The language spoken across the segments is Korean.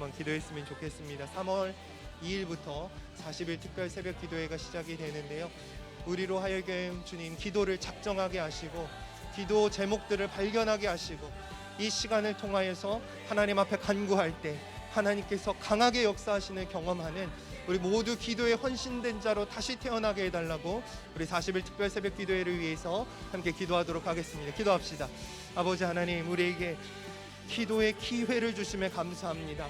한번 기도했으면 좋겠습니다. 3월 2일부터 40일 특별 새벽 기도회가 시작이 되는데요. 우리로 하여금 주님 기도를 작정하게 하시고 기도 제목들을 발견하게 하시고 이 시간을 통하여서 하나님 앞에 간구할 때 하나님께서 강하게 역사하시는 경험하는 우리 모두 기도에 헌신된 자로 다시 태어나게 해달라고 우리 40일 특별 새벽 기도회를 위해서 함께 기도하도록 하겠습니다. 기도합시다. 아버지 하나님, 우리에게 기도의 기회를 주심에 감사합니다.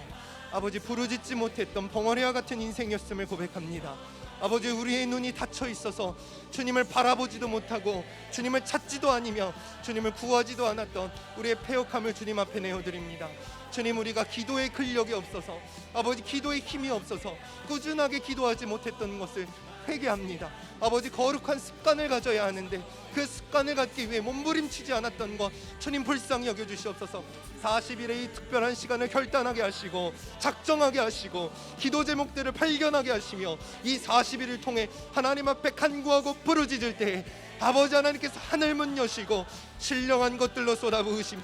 아버지, 부르짖지 못했던 벙어리와 같은 인생이었음을 고백합니다. 아버지, 우리의 눈이 닫혀 있어서 주님을 바라보지도 못하고 주님을 찾지도 아니며 주님을 구하지도 않았던 우리의 패역함을 주님 앞에 내어드립니다. 주님, 우리가 기도의 근력이 없어서, 아버지 기도의 힘이 없어서 꾸준하게 기도하지 못했던 것을 회개합니다. 아버지, 거룩한 습관을 가져야 하는데 그 습관을 갖기 위해 몸부림치지 않았던 것 주님 불쌍히 여겨주시옵소서. 40일의 이 특별한 시간을 결단하게 하시고 작정하게 하시고 기도 제목들을 발견하게 하시며 이 40일을 통해 하나님 앞에 간구하고 부르짖을 때 아버지 하나님께서 하늘문 여시고 신령한 것들로 쏟아부으심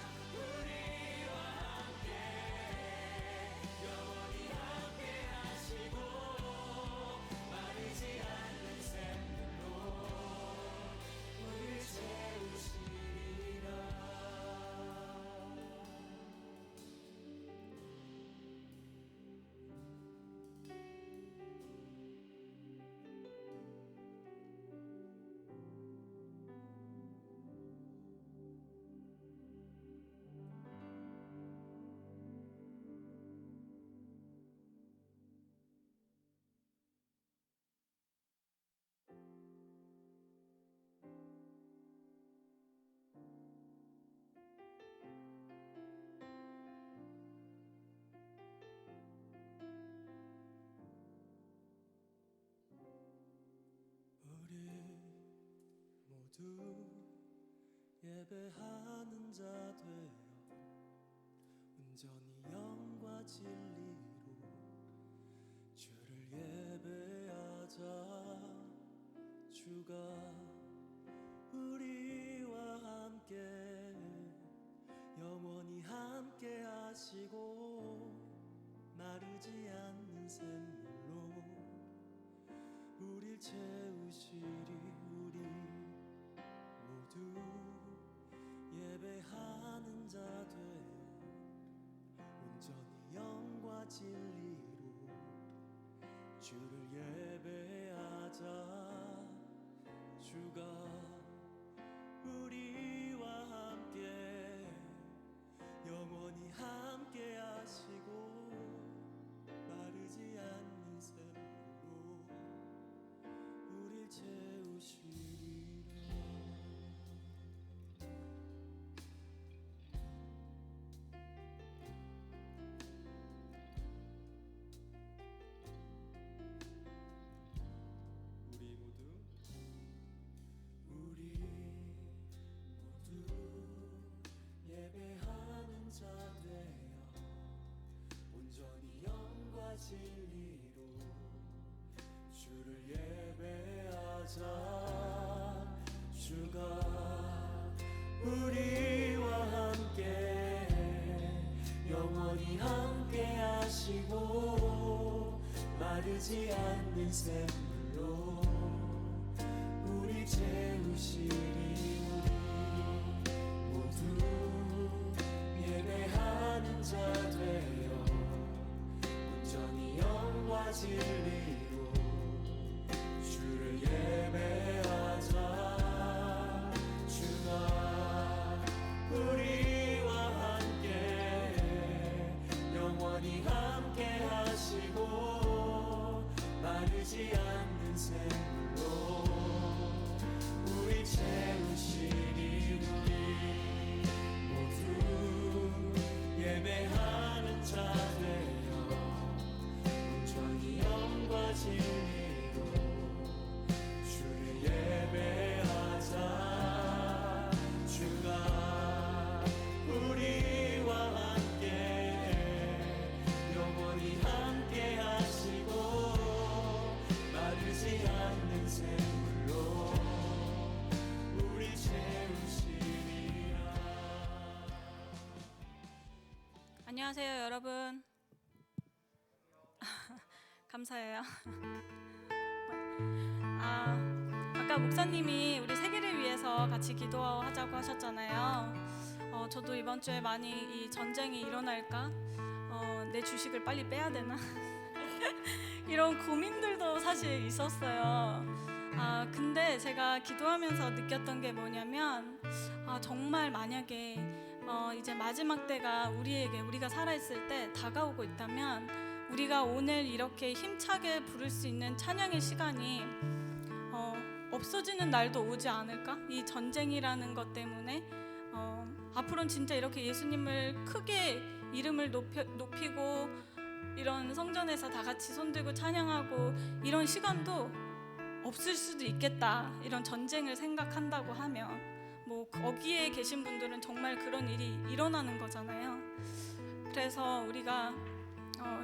모두 예배하는 자 되어 온전히 영과 진리로 주를 예배하자. 주가 우리와 함께 영원히 함께 하시고 마르지 않는 샘물로 우릴 채우시리. 우리 모두 예배하는 자 되어 온전히 영과 진리로 주를 예배하자. 주가 우리와 함께 영원히 함께 하시고 마르지 않는 샘물로 우릴 채우시리라. 우리 모두 예배하는 자 되어 온전히 영과 진리로 주를 예배하자. 주가 우리와 함께 영원히 함께 하시고 마르지 않는 샘물로 우리 채우시리. 우리 모두 예배하는 자 되어 온전히 영과 진리로 주를 예배하자. 주가 우리와 함께 영원히 함께 하시고 마르지 않는 샘물로 우리 채우시리. 우리 모두 예배하는 자 되어 온전히 영과 진리로 주를 예배하자. 주가 우리와 함께 영원히 함께 하시고 마르지 않는 샘물로 우리 채우시리라. 안녕하세요, 여러분. 감사해요. 아까 목사님이 우리 세계를 위해서 같이 기도하자고 하셨잖아요. 저도 이번 주에 많이 이 전쟁이 일어날까? 내 주식을 빨리 빼야 되나? 이런 고민들도 사실 있었어요. 근데 제가 기도하면서 느꼈던 게 뭐냐면 정말 만약에 이제 마지막 때가 우리가 살아있을 때 다가오고 있다면 우리가 오늘 이렇게 힘차게 부를 수 있는 찬양의 시간이 없어지는 날도 오지 않을까? 이 전쟁이라는 것 때문에 앞으로는 진짜 이렇게 예수님을 크게 이름을 높이고 이런 성전에서 다 같이 손들고 찬양하고 이런 시간도 없을 수도 있겠다. 이런 전쟁을 생각한다고 하면 뭐 거기에 계신 분들은 정말 그런 일이 일어나는 거잖아요. 그래서 우리가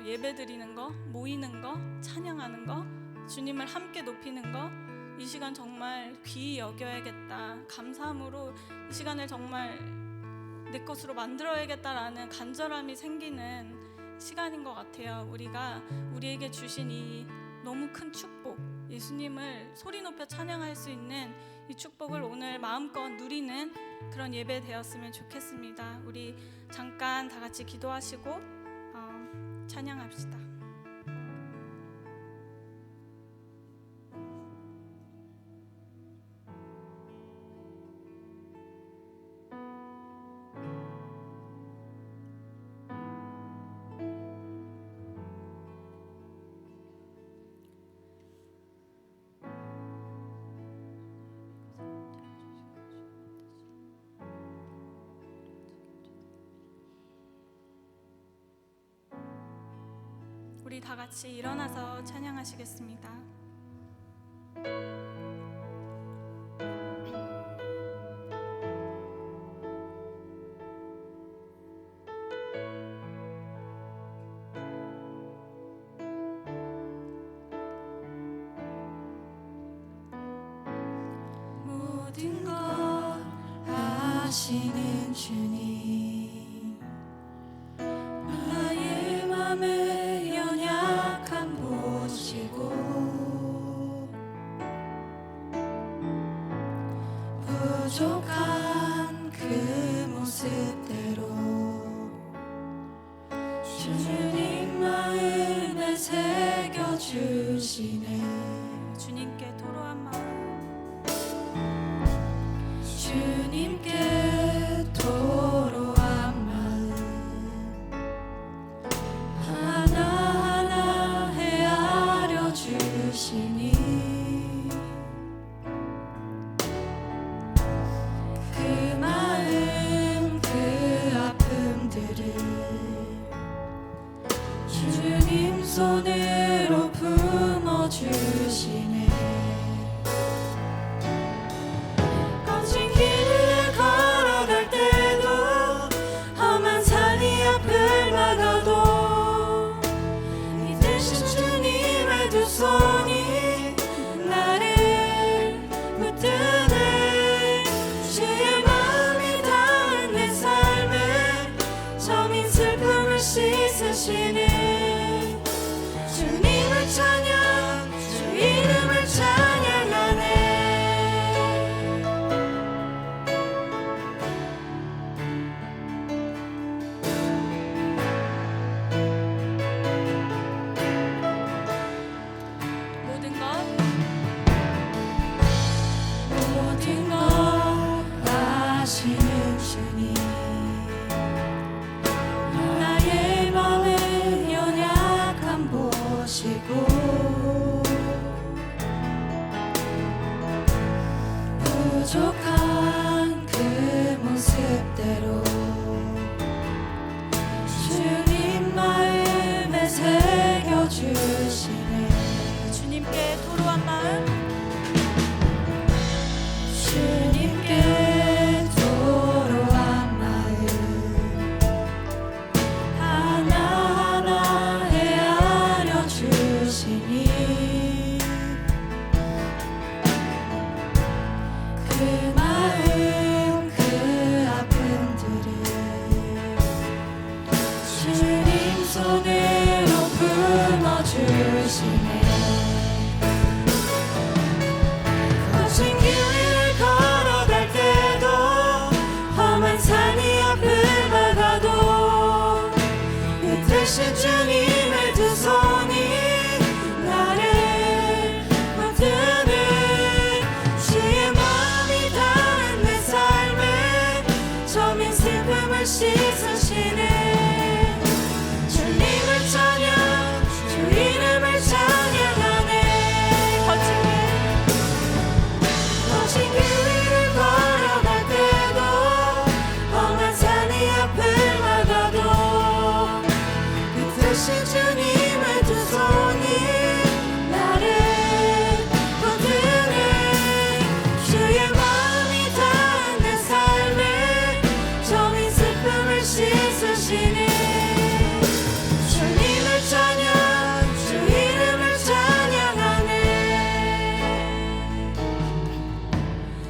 예배 드리는 거, 모이는 거, 찬양하는 거, 주님을 함께 높이는 거, 이 시간 정말 귀히 여겨야겠다. 감사함으로 이 시간을 정말 내 것으로 만들어야겠다라는 간절함이 생기는 시간인 것 같아요. 우리가 우리에게 주신 이 너무 큰 축복, 예수님을 소리 높여 찬양할 수 있는 이 축복을 오늘 마음껏 누리는 그런 예배 되었으면 좋겠습니다. 우리 잠깐 다 같이 기도하시고 찬양합시다. 우리 다 같이 일어나서 찬양하시겠습니다. 모든 것 아시는 주님, 나의 맘을 연약함 보시고 부족한 그 모습대로 주님 마음에 새겨주시네. 주님께 토로한 마음, 주님께 토로한 마음 하나하나 헤아려 주시니 그 마음 그 아픔들을 주님 손으로 품어주시네. 거친 길을 걸어갈 때도 험한 산이 앞을 막아도 이 대신 주님의 두 손이 나를 붙드네. 주의 마음이 닿은 내 삶에 저민 슬픔을 씻으시네. 주님을 찬양, 주 이름을 찬양하네. 모든 것 아시는 주님, 나의 맘을 씻으시네 거친 길 위를 걸어갈 때도 험한 산이 앞을 막아도 그 대신 주님의 두 손이 나를 붙드네 주의 마음이 닿은 내 삶에 저민 슬픔을 씻으시네 주님을 찬양 주 이름을 찬양하네 거친 길 위를 걸어갈 때도 험한 산이 앞을 막아도 그 대신 주님의 두 손이 나를 붙드네 주의 마음이 닿은 내 삶에 저민 슬픔을 씻으시네 주님을 찬양 주 이름을 찬양하네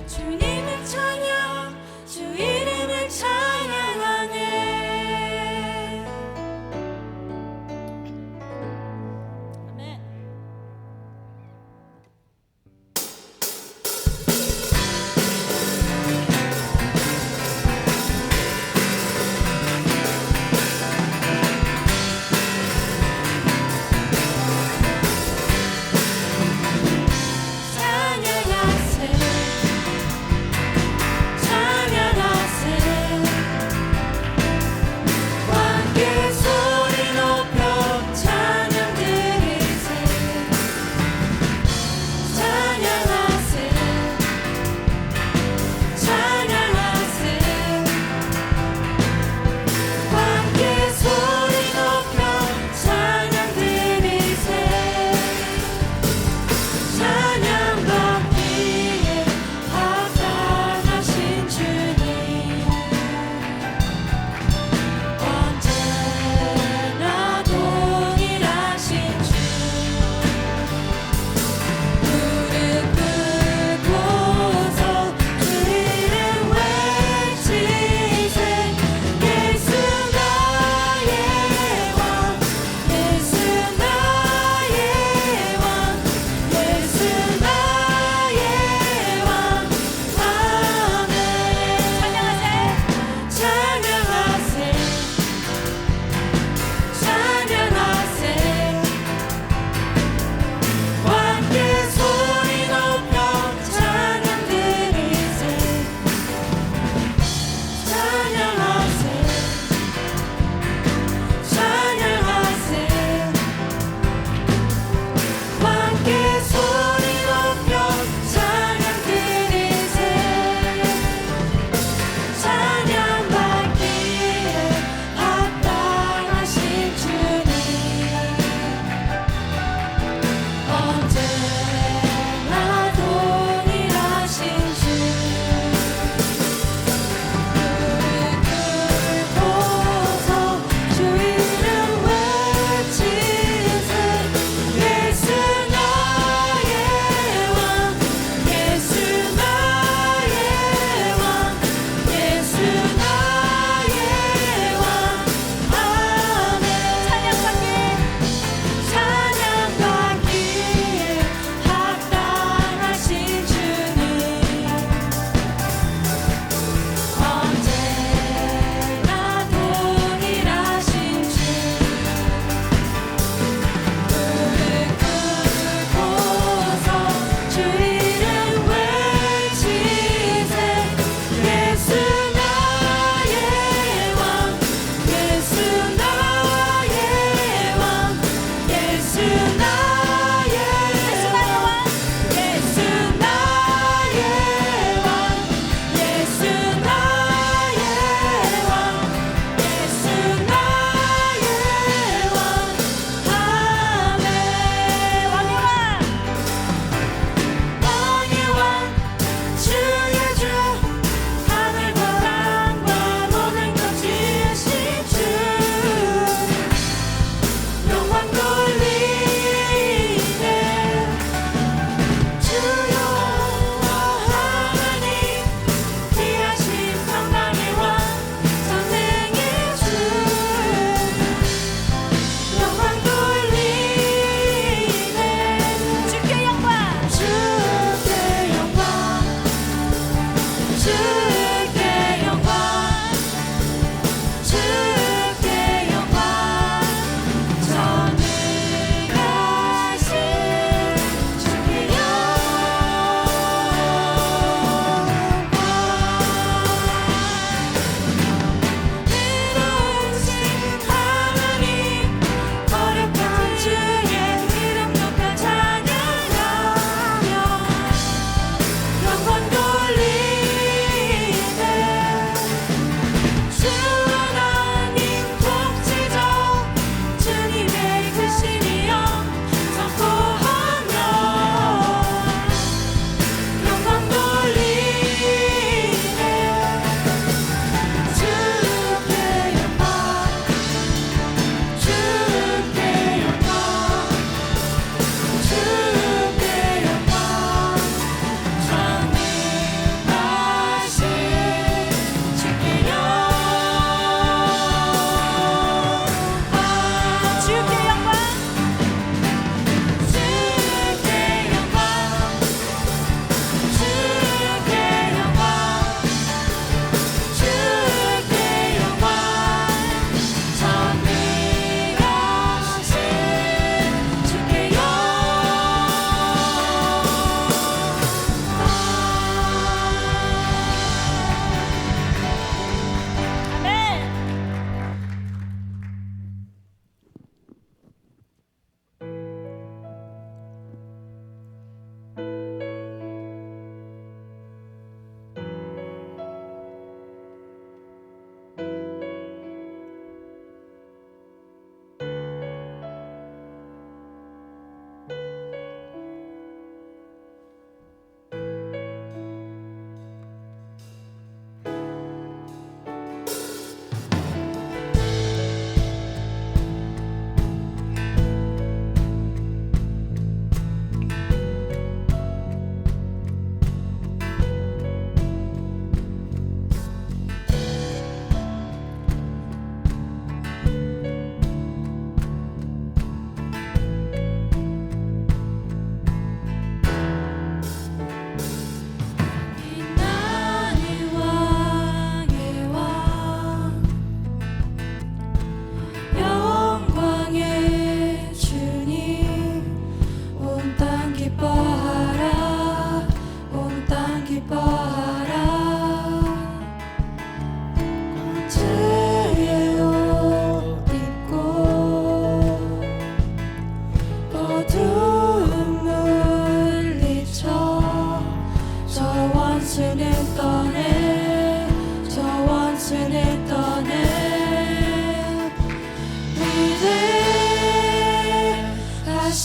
주님을 찬양 주 이름을 찬양하네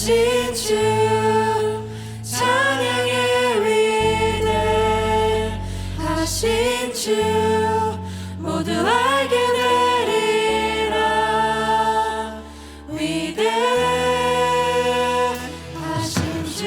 위대하신 주 찬양의 위대하신 주 모두 알게 되리라 위대하신 주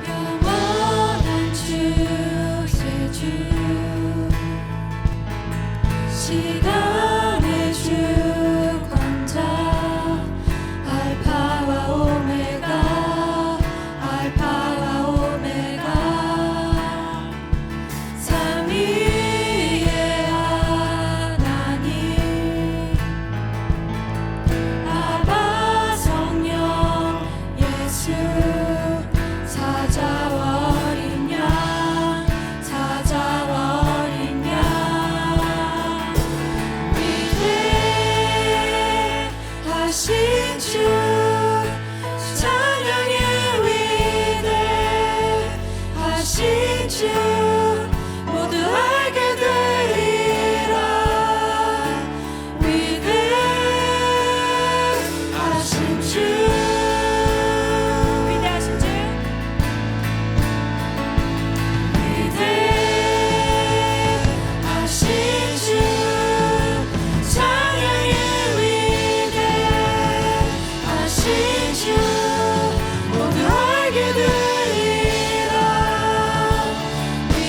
영원한 주의 주 시간의 주권자 알파와 오메가 알파와 오메가 삼위의 하나님 아바 성령 예수 사자와 어린 양 사자와 어린 양 위대하신 주 찬양의 위대하신 주 모두 알게 되리라 위대하신 주 위대하신 주 위대하신 주 찬양의 위대하신 주 모두 알게 되리라 위대하신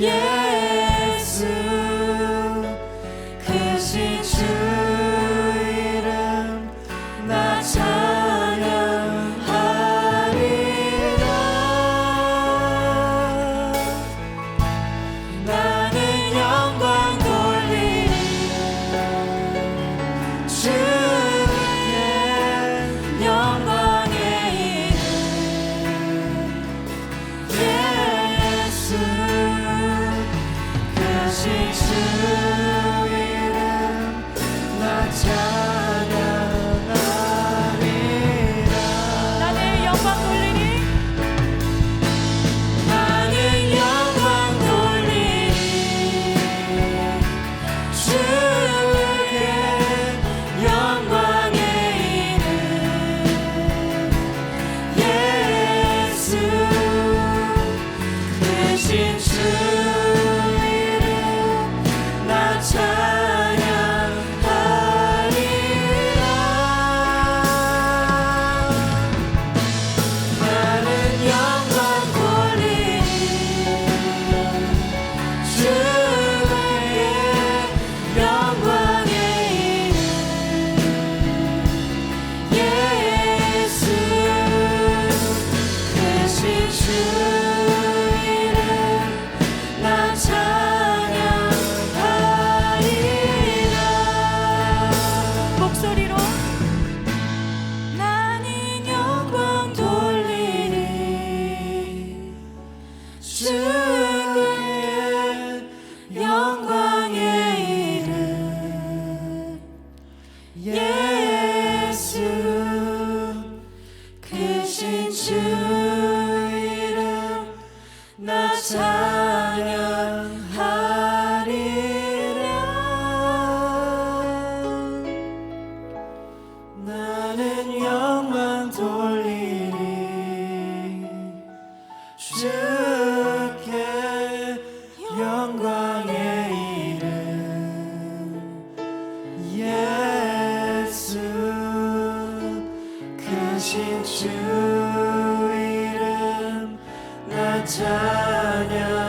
예수 크신 주 이름 나 찬양하리라. 나는 영광 돌리리 주께 영광의 이름 예수 크신 주 이름 나 찬양하리라. 나는 영광 돌리니 나는 영광 돌리리 주께 영광의 이름 예수 크신 주 이름 나 찬양하리라. 나는 영광 돌리리 주께 영광의 이름 예수 크신 주 이름 나 찬양하리라. 목소리로 나는 영광 돌리리 주께 영광의 이름 예수 크신 주 이름 나 찬양하리라. 나는 영광 돌리리 주께 영광의 이름 예수 크신 주 이름 나 찬양하리라.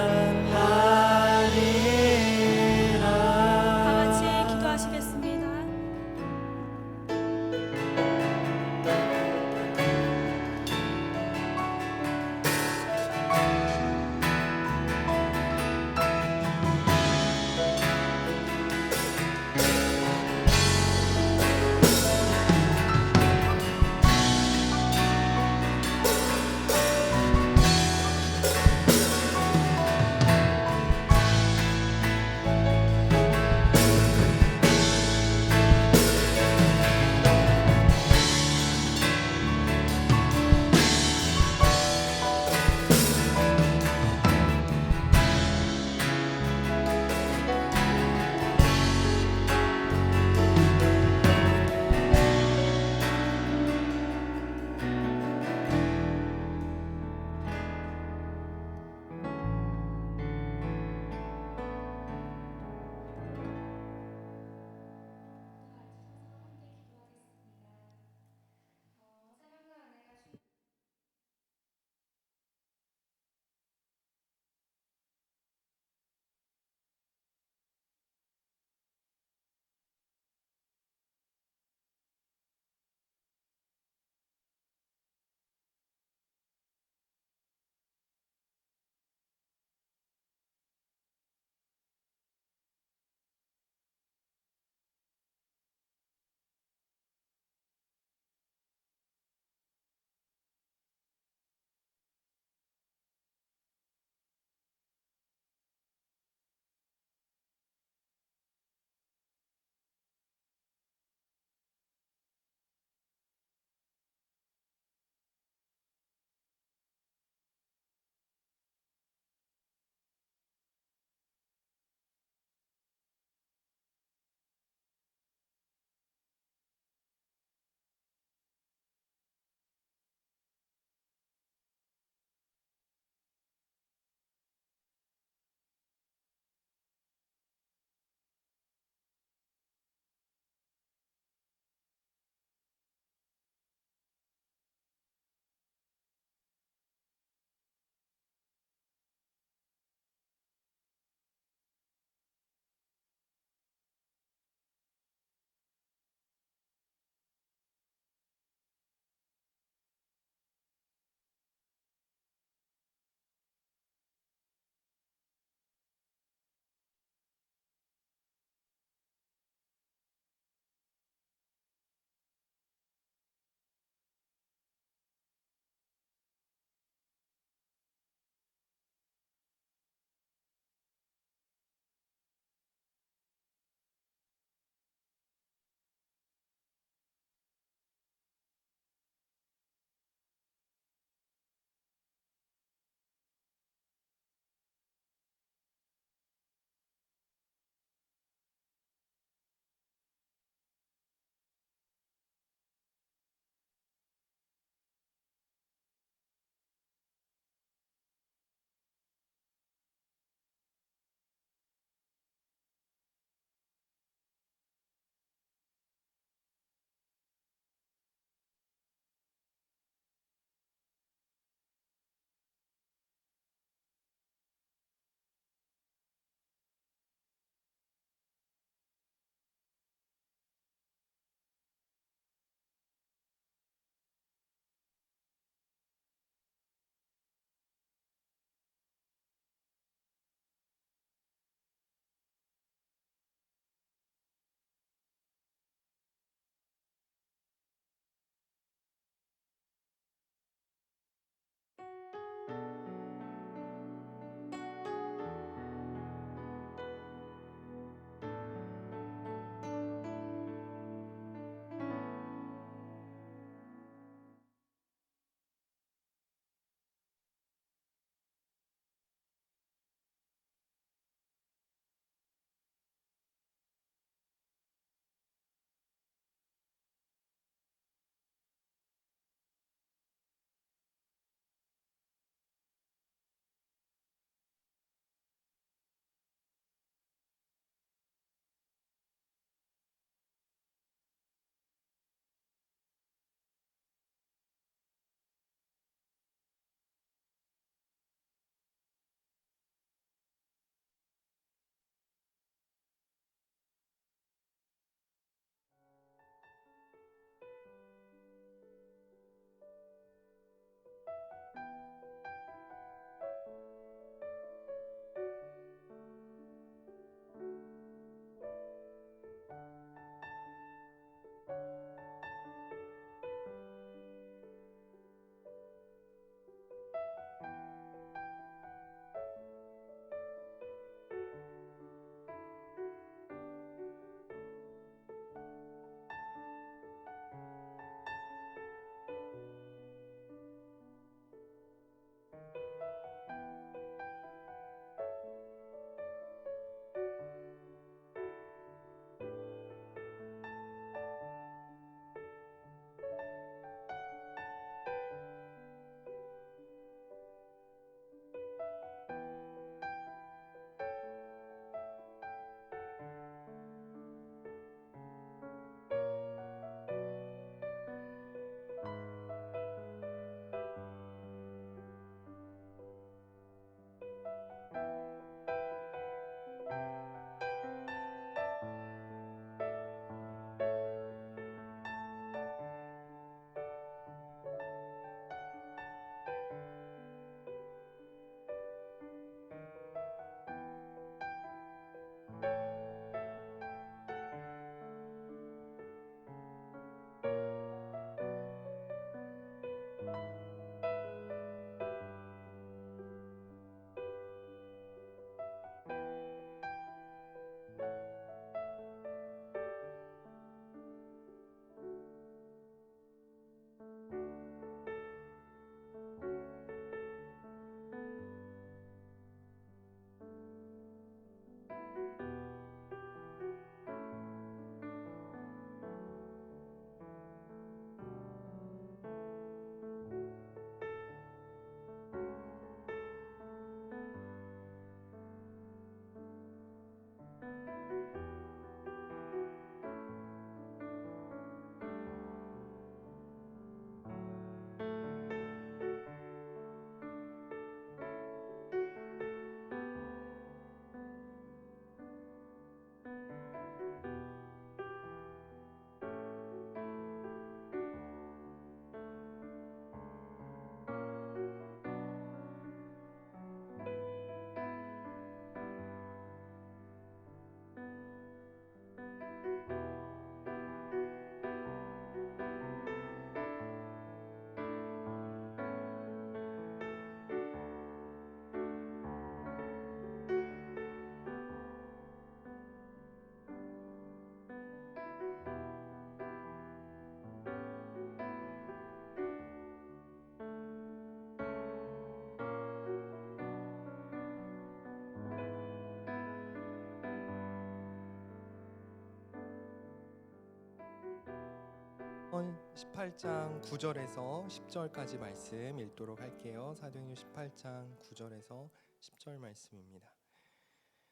18장 9절에서 10절까지 말씀 읽도록 할게요. 사도행전 18장 9절에서 10절 말씀입니다.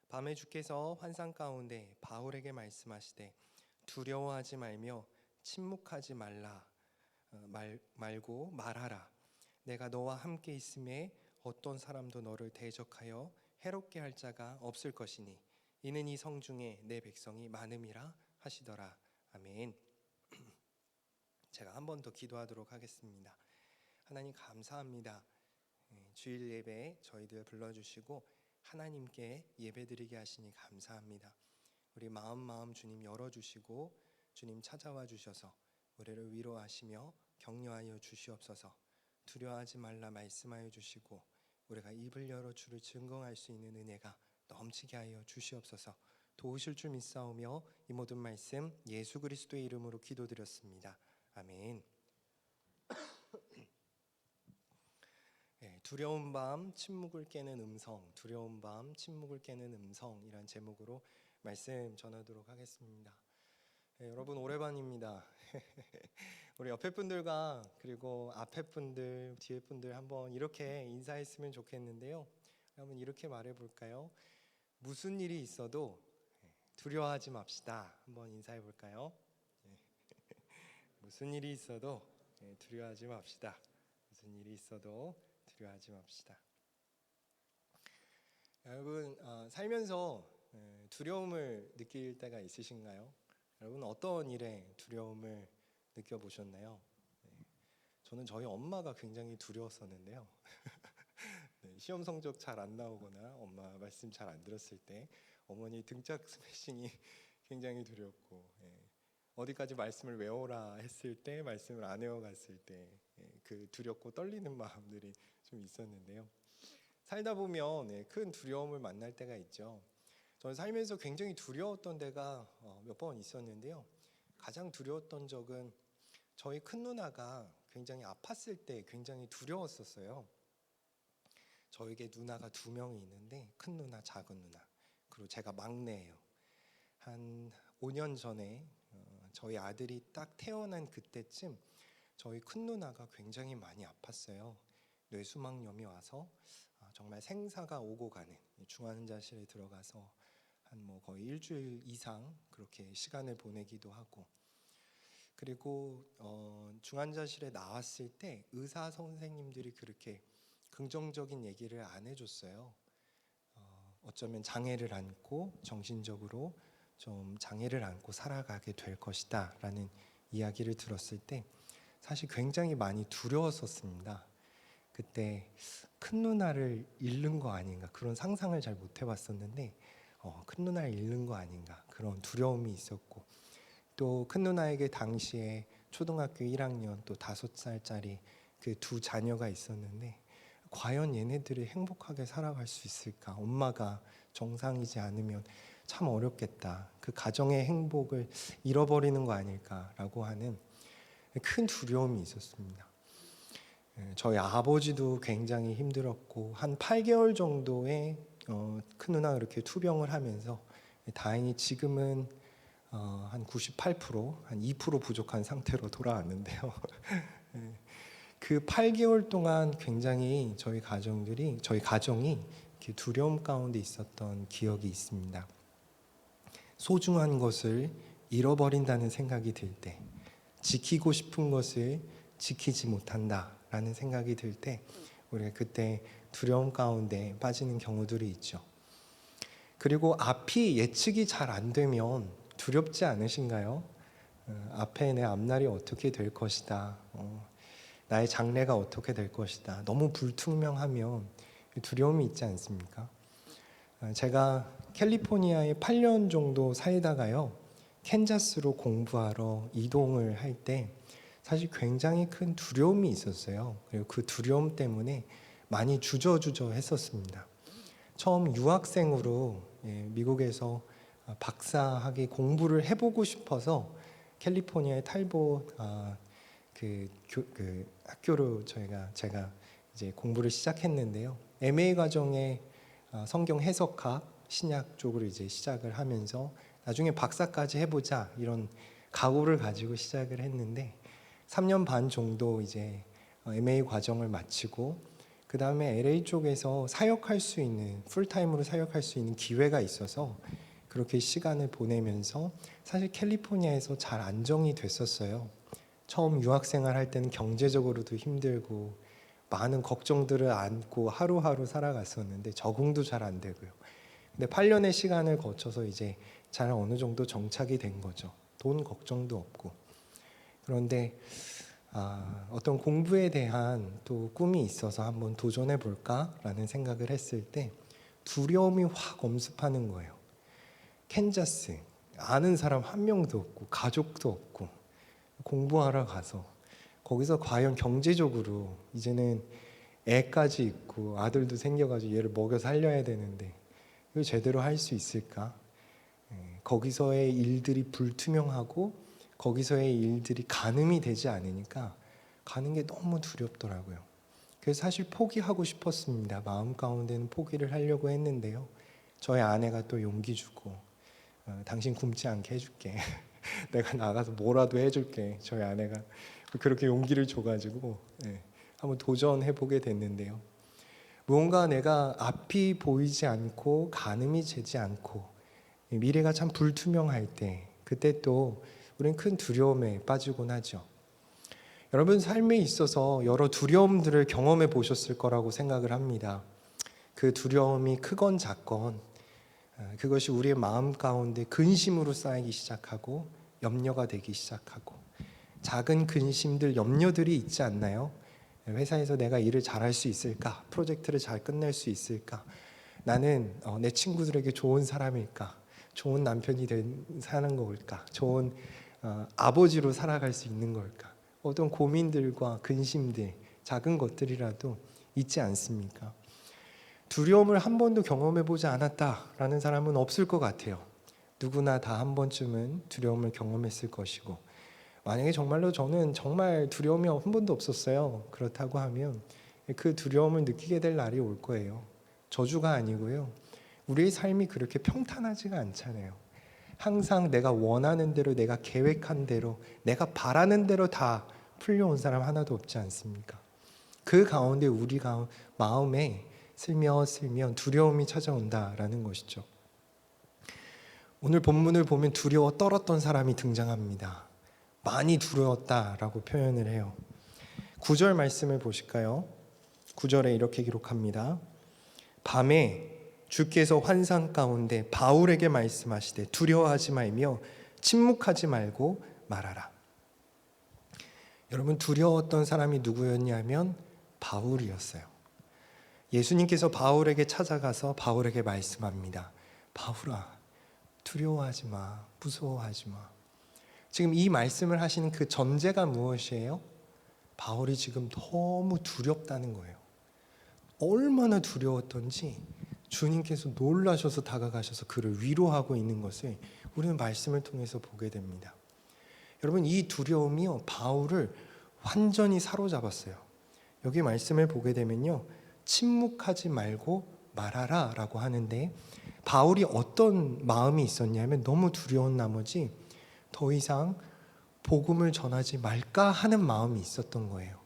밤에 주께서 환상 가운데 바울에게 말씀하시되 두려워하지 말며 침묵하지 말고 말하라. 내가 너와 함께 있음에 어떤 사람도 너를 대적하여 해롭게 할 자가 없을 것이니 이는 이 성중에 내 백성이 많음이라 하시더라. 아멘. 제가 한 번 더 기도하도록 하겠습니다. 하나님 감사합니다. 주일 예배 저희들 불러주시고 하나님께 예배드리게 하시니 감사합니다. 우리 마음 주님 열어주시고 주님 찾아와 주셔서 우리를 위로하시며 격려하여 주시옵소서. 두려워하지 말라 말씀하여 주시고 우리가 입을 열어 주를 증거할 수 있는 은혜가 넘치게 하여 주시옵소서. 도우실 줄 믿사오며 이 모든 말씀 예수 그리스도의 이름으로 기도드렸습니다. 아멘. 두려운 밤 침묵을 깨는 음성, 두려운 밤 침묵을 깨는 음성이란 제목으로 말씀 전하도록 하겠습니다. 여러분 오래반입니다. 우리 옆에 분들과 그리고 앞에 분들, 뒤에 분들 한번 이렇게 인사했으면 좋겠는데요. 한번 이렇게 말해볼까요? 무슨 일이 있어도 두려워하지 맙시다. 한번 인사해 볼까요? 무슨 일이 있어도 두려워하지 맙시다. 무슨 일이 있어도 두려워하지 맙시다. 여러분 살면서 두려움을 느낄 때가 있으신가요? 여러분 어떤 일에 두려움을 느껴보셨나요? 저는 저희 엄마가 굉장히 두려웠었는데요. 시험 성적 잘 안 나오거나 엄마 말씀 잘 안 들었을 때 어머니 등짝 스매싱이 굉장히 두렵고, 어디까지 말씀을 외워라 했을 때 말씀을 안 외워갔을 때 그 두렵고 떨리는 마음들이 좀 있었는데요. 살다 보면 큰 두려움을 만날 때가 있죠. 저는 살면서 굉장히 두려웠던 데가 몇 번 있었는데요. 가장 두려웠던 적은 저희 큰 누나가 굉장히 아팠을 때 굉장히 두려웠었어요. 저에게 누나가 2명이 있는데 큰 누나, 작은 누나, 그리고 제가 막내예요. 한 5년 전에 저희 아들이 딱 태어난 그때쯤 저희 큰 누나가 굉장히 많이 아팠어요. 뇌수막염이 와서 정말 생사가 오고 가는 중환자실에 들어가서 한 거의 일주일 이상 그렇게 시간을 보내기도 하고, 그리고 중환자실에 나왔을 때 의사 선생님들이 그렇게 긍정적인 얘기를 안 해줬어요. 어쩌면 장애를 안고 정신적으로 좀 장애를 안고 살아가게 될 것이다 라는 이야기를 들었을 때 사실 굉장히 많이 두려웠었습니다. 그때 큰 누나를 잃는 거 아닌가, 그런 상상을 잘 못 해봤었는데 큰 누나를 잃는 거 아닌가, 그런 두려움이 있었고, 또 큰 누나에게 당시에 초등학교 1학년 또 5살짜리 그 2 자녀가 있었는데 과연 얘네들이 행복하게 살아갈 수 있을까? 엄마가 정상이지 않으면 참 어렵겠다. 그 가정의 행복을 잃어버리는 거 아닐까라고 하는 큰 두려움이 있었습니다. 저희 아버지도 굉장히 힘들었고, 한 8개월 정도의 큰 누나가 이렇게 투병을 하면서 다행히 지금은 한 98%, 한 2% 부족한 상태로 돌아왔는데요. 그 8개월 동안 굉장히 저희 가정이 이렇게 두려움 가운데 있었던 기억이 있습니다. 소중한 것을 잃어버린다는 생각이 들 때, 지키고 싶은 것을 지키지 못한다라는 생각이 들 때 우리가 그때 두려움 가운데 빠지는 경우들이 있죠. 그리고 앞이 예측이 잘 안 되면 두렵지 않으신가요? 앞에 내 앞날이 어떻게 될 것이다, 나의 장래가 어떻게 될 것이다, 너무 불투명하면 두려움이 있지 않습니까? 제가 캘리포니아에 8년 정도 살다가요, 캔자스로 공부하러 이동을 할 때 사실 굉장히 큰 두려움이 있었어요. 그리고 그 두려움 때문에 많이 주저주저 했었습니다. 처음 유학생으로 미국에서 박사학위 공부를 해보고 싶어서 캘리포니아의 탈보 학교로 제가 이제 공부를 시작했는데요. MA 과정에 성경 해석학, 신약 쪽으로 이제 시작을 하면서 나중에 박사까지 해보자 이런 각오를 가지고 시작을 했는데, 3년 반 정도 이제 MA 과정을 마치고 그 다음에 LA 쪽에서 사역할 수 있는 풀타임으로 사역할 수 있는 기회가 있어서 그렇게 시간을 보내면서 사실 캘리포니아에서 잘 안정이 됐었어요. 처음 유학생활 할 때는 경제적으로도 힘들고 많은 걱정들을 안고 하루하루 살아갔었는데 적응도 잘 안 되고요. 근데 8년의 시간을 거쳐서 이제 잘 어느 정도 정착이 된 거죠. 돈 걱정도 없고. 그런데 어떤 공부에 대한 또 꿈이 있어서 한번 도전해 볼까라는 생각을 했을 때 두려움이 확 엄습하는 거예요. 캔자스, 아는 사람 한 명도 없고 가족도 없고 공부하러 가서 거기서 과연 경제적으로 이제는 애까지 있고 아들도 생겨가지고 얘를 먹여 살려야 되는데 이거 제대로 할 수 있을까? 거기서의 일들이 불투명하고 거기서의 일들이 가늠이 되지 않으니까 가는 게 너무 두렵더라고요. 그래서 사실 포기하고 싶었습니다. 마음 가운데는 포기를 하려고 했는데요. 저희 아내가 또 용기 주고 당신 굶지 않게 해줄게. 내가 나가서 뭐라도 해줄게. 저희 아내가 그렇게 용기를 줘가지고 한번 도전해보게 됐는데요. 무언가 내가 앞이 보이지 않고 가늠이 되지 않고 미래가 참 불투명할 때 그때 또 우리는 큰 두려움에 빠지곤 하죠. 여러분 삶에 있어서 여러 두려움들을 경험해 보셨을 거라고 생각을 합니다. 그 두려움이 크건 작건 그것이 우리의 마음 가운데 근심으로 쌓이기 시작하고 염려가 되기 시작하고 작은 근심들, 염려들이 있지 않나요? 회사에서 내가 일을 잘할 수 있을까? 프로젝트를 잘 끝낼 수 있을까? 나는 내 친구들에게 좋은 사람일까? 좋은 남편이 사는 걸까? 좋은 아버지로 살아갈 수 있는 걸까? 어떤 고민들과 근심들, 작은 것들이라도 있지 않습니까? 두려움을 한 번도 경험해보지 않았다라는 사람은 없을 것 같아요. 누구나 다 한 번쯤은 두려움을 경험했을 것이고 만약에 정말로 저는 정말 두려움이 한 번도 없었어요. 그렇다고 하면 그 두려움을 느끼게 될 날이 올 거예요. 저주가 아니고요. 우리의 삶이 그렇게 평탄하지가 않잖아요. 항상 내가 원하는 대로 내가 계획한 대로 내가 바라는 대로 다 풀려온 사람 하나도 없지 않습니까? 그 가운데 우리가 마음에 슬며슬며 두려움이 찾아온다라는 것이죠. 오늘 본문을 보면 두려워 떨었던 사람이 등장합니다. 많이 두려웠다라고 표현을 해요. 9절 말씀을 보실까요? 9절에 이렇게 기록합니다. 밤에 주께서 환상 가운데 바울에게 말씀하시되 두려워하지 말며 침묵하지 말고 말하라. 여러분 두려웠던 사람이 누구였냐면 바울이었어요. 예수님께서 바울에게 찾아가서 바울에게 말씀합니다. 바울아 두려워하지 마, 무서워하지 마. 지금 이 말씀을 하시는 그 전제가 무엇이에요? 바울이 지금 너무 두렵다는 거예요. 얼마나 두려웠던지 주님께서 놀라셔서 다가가셔서 그를 위로하고 있는 것을 우리는 말씀을 통해서 보게 됩니다. 여러분 이 두려움이요 바울을 완전히 사로잡았어요. 여기 말씀을 보게 되면요 침묵하지 말고 말하라 라고 하는데 바울이 어떤 마음이 있었냐면 너무 두려운 나머지 더 이상 복음을 전하지 말까 하는 마음이 있었던 거예요.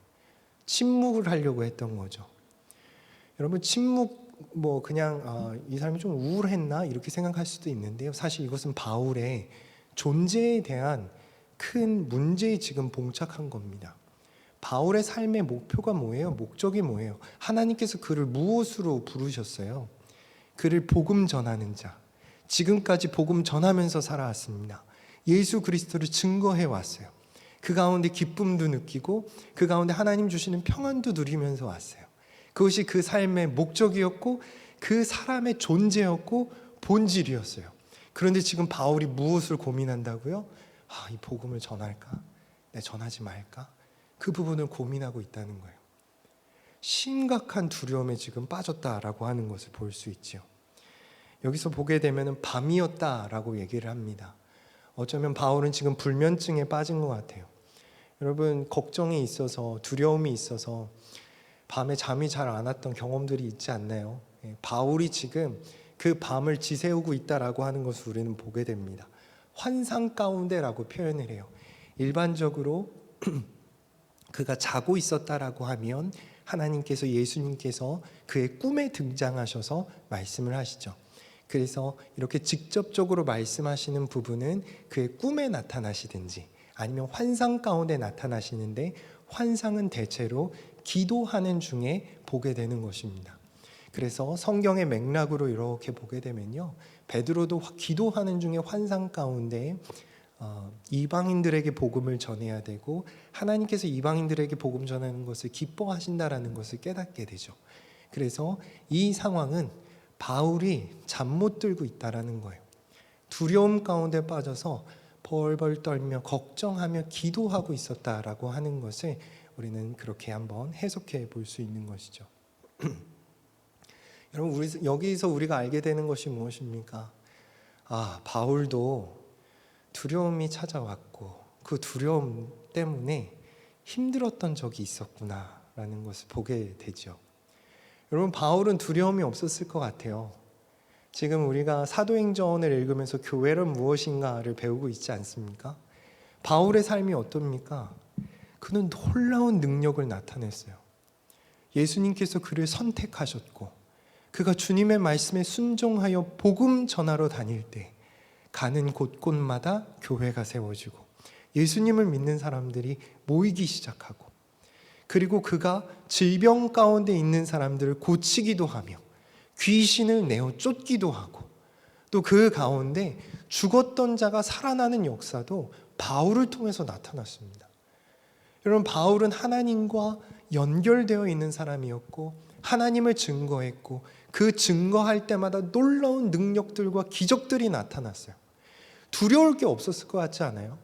침묵을 하려고 했던 거죠. 여러분 침묵 그냥 이 사람이 좀 우울했나 이렇게 생각할 수도 있는데요. 사실 이것은 바울의 존재에 대한 큰 문제에 지금 봉착한 겁니다. 바울의 삶의 목표가 뭐예요? 목적이 뭐예요? 하나님께서 그를 무엇으로 부르셨어요? 그를 복음 전하는 자. 지금까지 복음 전하면서 살아왔습니다. 예수 그리스도를 증거해 왔어요. 그 가운데 기쁨도 느끼고 그 가운데 하나님 주시는 평안도 누리면서 왔어요. 그것이 그 삶의 목적이었고 그 사람의 존재였고 본질이었어요. 그런데 지금 바울이 무엇을 고민한다고요? 이 복음을 전할까? 내 전하지 말까? 그 부분을 고민하고 있다는 거예요. 심각한 두려움에 지금 빠졌다라고 하는 것을 볼 수 있죠. 여기서 보게 되면 밤이었다라고 얘기를 합니다. 어쩌면 바울은 지금 불면증에 빠진 것 같아요. 여러분 걱정이 있어서 두려움이 있어서 밤에 잠이 잘 안 왔던 경험들이 있지 않나요? 바울이 지금 그 밤을 지새우고 있다라고 하는 것을 우리는 보게 됩니다. 환상 가운데라고 표현을 해요. 일반적으로 그가 자고 있었다라고 하면 하나님께서, 예수님께서 그의 꿈에 등장하셔서 말씀을 하시죠. 그래서 이렇게 직접적으로 말씀하시는 부분은 그의 꿈에 나타나시든지 아니면 환상 가운데 나타나시는데, 환상은 대체로 기도하는 중에 보게 되는 것입니다. 그래서 성경의 맥락으로 이렇게 보게 되면요, 베드로도 기도하는 중에 환상 가운데 이방인들에게 복음을 전해야 되고 하나님께서 이방인들에게 복음 전하는 것을 기뻐하신다라는 것을 깨닫게 되죠. 그래서 이 상황은 바울이 잠 못 들고 있다라는 거예요. 두려움 가운데 빠져서 벌벌 떨며 걱정하며 기도하고 있었다라고 하는 것을 우리는 그렇게 한번 해석해 볼 수 있는 것이죠. 여러분, 여기서 우리가 알게 되는 것이 무엇입니까? 바울도 두려움이 찾아왔고 그 두려움 때문에 힘들었던 적이 있었구나라는 것을 보게 되죠. 여러분, 바울은 두려움이 없었을 것 같아요. 지금 우리가 사도행전을 읽으면서 교회란 무엇인가를 배우고 있지 않습니까? 바울의 삶이 어떻습니까? 그는 놀라운 능력을 나타냈어요. 예수님께서 그를 선택하셨고 그가 주님의 말씀에 순종하여 복음 전하러 다닐 때 가는 곳곳마다 교회가 세워지고 예수님을 믿는 사람들이 모이기 시작하고, 그리고 그가 질병 가운데 있는 사람들을 고치기도 하며 귀신을 내어 쫓기도 하고, 또 그 가운데 죽었던 자가 살아나는 역사도 바울을 통해서 나타났습니다. 여러분, 바울은 하나님과 연결되어 있는 사람이었고 하나님을 증거했고 그 증거할 때마다 놀라운 능력들과 기적들이 나타났어요. 두려울 게 없었을 것 같지 않아요?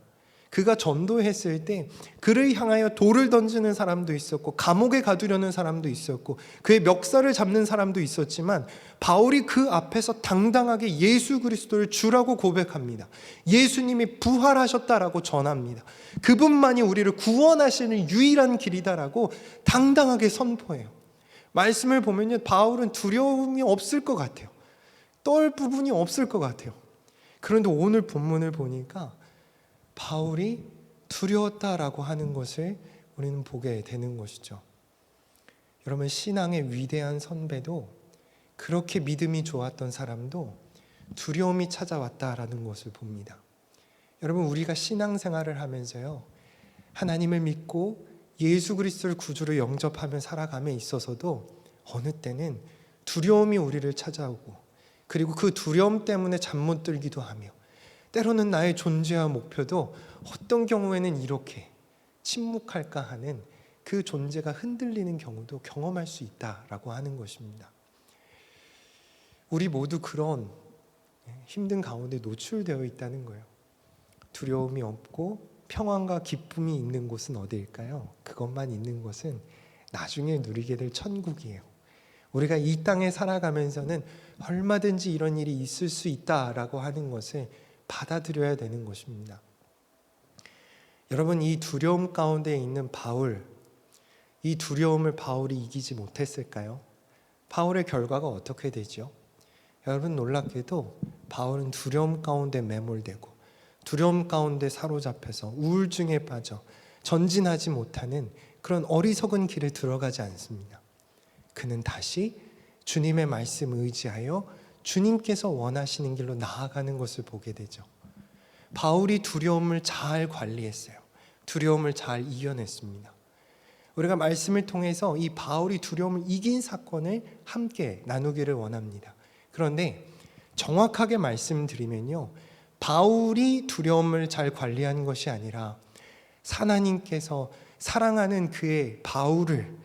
그가 전도했을 때 그를 향하여 돌을 던지는 사람도 있었고 감옥에 가두려는 사람도 있었고 그의 멱살을 잡는 사람도 있었지만 바울이 그 앞에서 당당하게 예수 그리스도를 주라고 고백합니다. 예수님이 부활하셨다라고 전합니다. 그분만이 우리를 구원하시는 유일한 길이다라고 당당하게 선포해요. 말씀을 보면요, 바울은 두려움이 없을 것 같아요. 떨 부분이 없을 것 같아요. 그런데 오늘 본문을 보니까 바울이 두려웠다라고 하는 것을 우리는 보게 되는 것이죠. 여러분, 신앙의 위대한 선배도, 그렇게 믿음이 좋았던 사람도 두려움이 찾아왔다라는 것을 봅니다. 여러분, 우리가 신앙생활을 하면서요, 하나님을 믿고 예수 그리스도를 구주로 영접하며 살아감에 있어서도 어느 때는 두려움이 우리를 찾아오고, 그리고 그 두려움 때문에 잠 못 들기도 하며, 때로는 나의 존재와 목표도 어떤 경우에는 이렇게 침묵할까 하는 그 존재가 흔들리는 경우도 경험할 수 있다라고 하는 것입니다. 우리 모두 그런 힘든 가운데 노출되어 있다는 거예요. 두려움이 없고 평안과 기쁨이 있는 곳은 어디일까요? 그것만 있는 곳은 나중에 누리게 될 천국이에요. 우리가 이 땅에 살아가면서는 얼마든지 이런 일이 있을 수 있다라고 하는 것을 받아들여야 되는 것입니다. 여러분, 이 두려움 가운데 있는 바울, 이 두려움을 바울이 이기지 못했을까요? 바울의 결과가 어떻게 되죠? 여러분, 놀랍게도 바울은 두려움 가운데 매몰되고 두려움 가운데 사로잡혀서 우울증에 빠져 전진하지 못하는 그런 어리석은 길에 들어가지 않습니다. 그는 다시 주님의 말씀을 의지하여 주님께서 원하시는 길로 나아가는 것을 보게 되죠. 바울이 두려움을 잘 관리했어요. 두려움을 잘 이겨냈습니다. 우리가 말씀을 통해서 이 바울이 두려움을 이긴 사건을 함께 나누기를 원합니다. 그런데 정확하게 말씀드리면요, 바울이 두려움을 잘 관리한 것이 아니라 하나님께서 사랑하는 그의 바울을,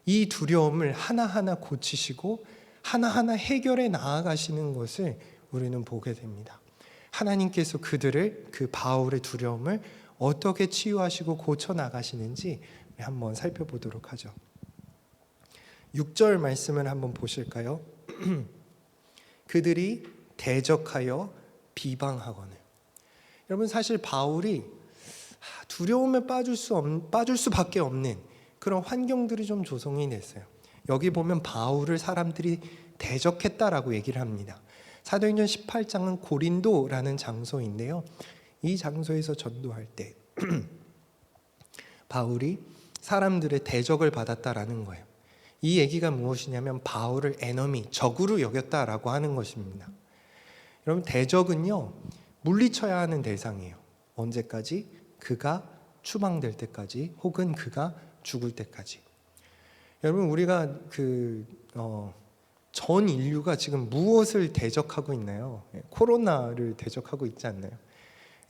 이 두려움을 하나하나 고치시고 하나하나 해결해 나아가시는 것을 우리는 보게 됩니다. 하나님께서 그 바울의 두려움을 어떻게 치유하시고 고쳐 나가시는지 한번 살펴보도록 하죠. 6절 말씀을 한번 보실까요? 그들이 대적하여 비방하거늘. 여러분, 사실 바울이 두려움에 빠질 수밖에 없는 그런 환경들이 좀 조성이 됐어요. 여기 보면 바울을 사람들이 대적했다라고 얘기를 합니다. 사도행전 18장은 고린도라는 장소인데요, 이 장소에서 전도할 때 바울이 사람들의 대적을 받았다라는 거예요. 이 얘기가 무엇이냐면 바울을 에너미, 적으로 여겼다라고 하는 것입니다. 여러분, 대적은요 물리쳐야 하는 대상이에요. 언제까지? 그가 추방될 때까지, 혹은 그가 죽을 때까지. 여러분, 우리가 전 인류가 지금 무엇을 대적하고 있나요? 코로나를 대적하고 있지 않나요?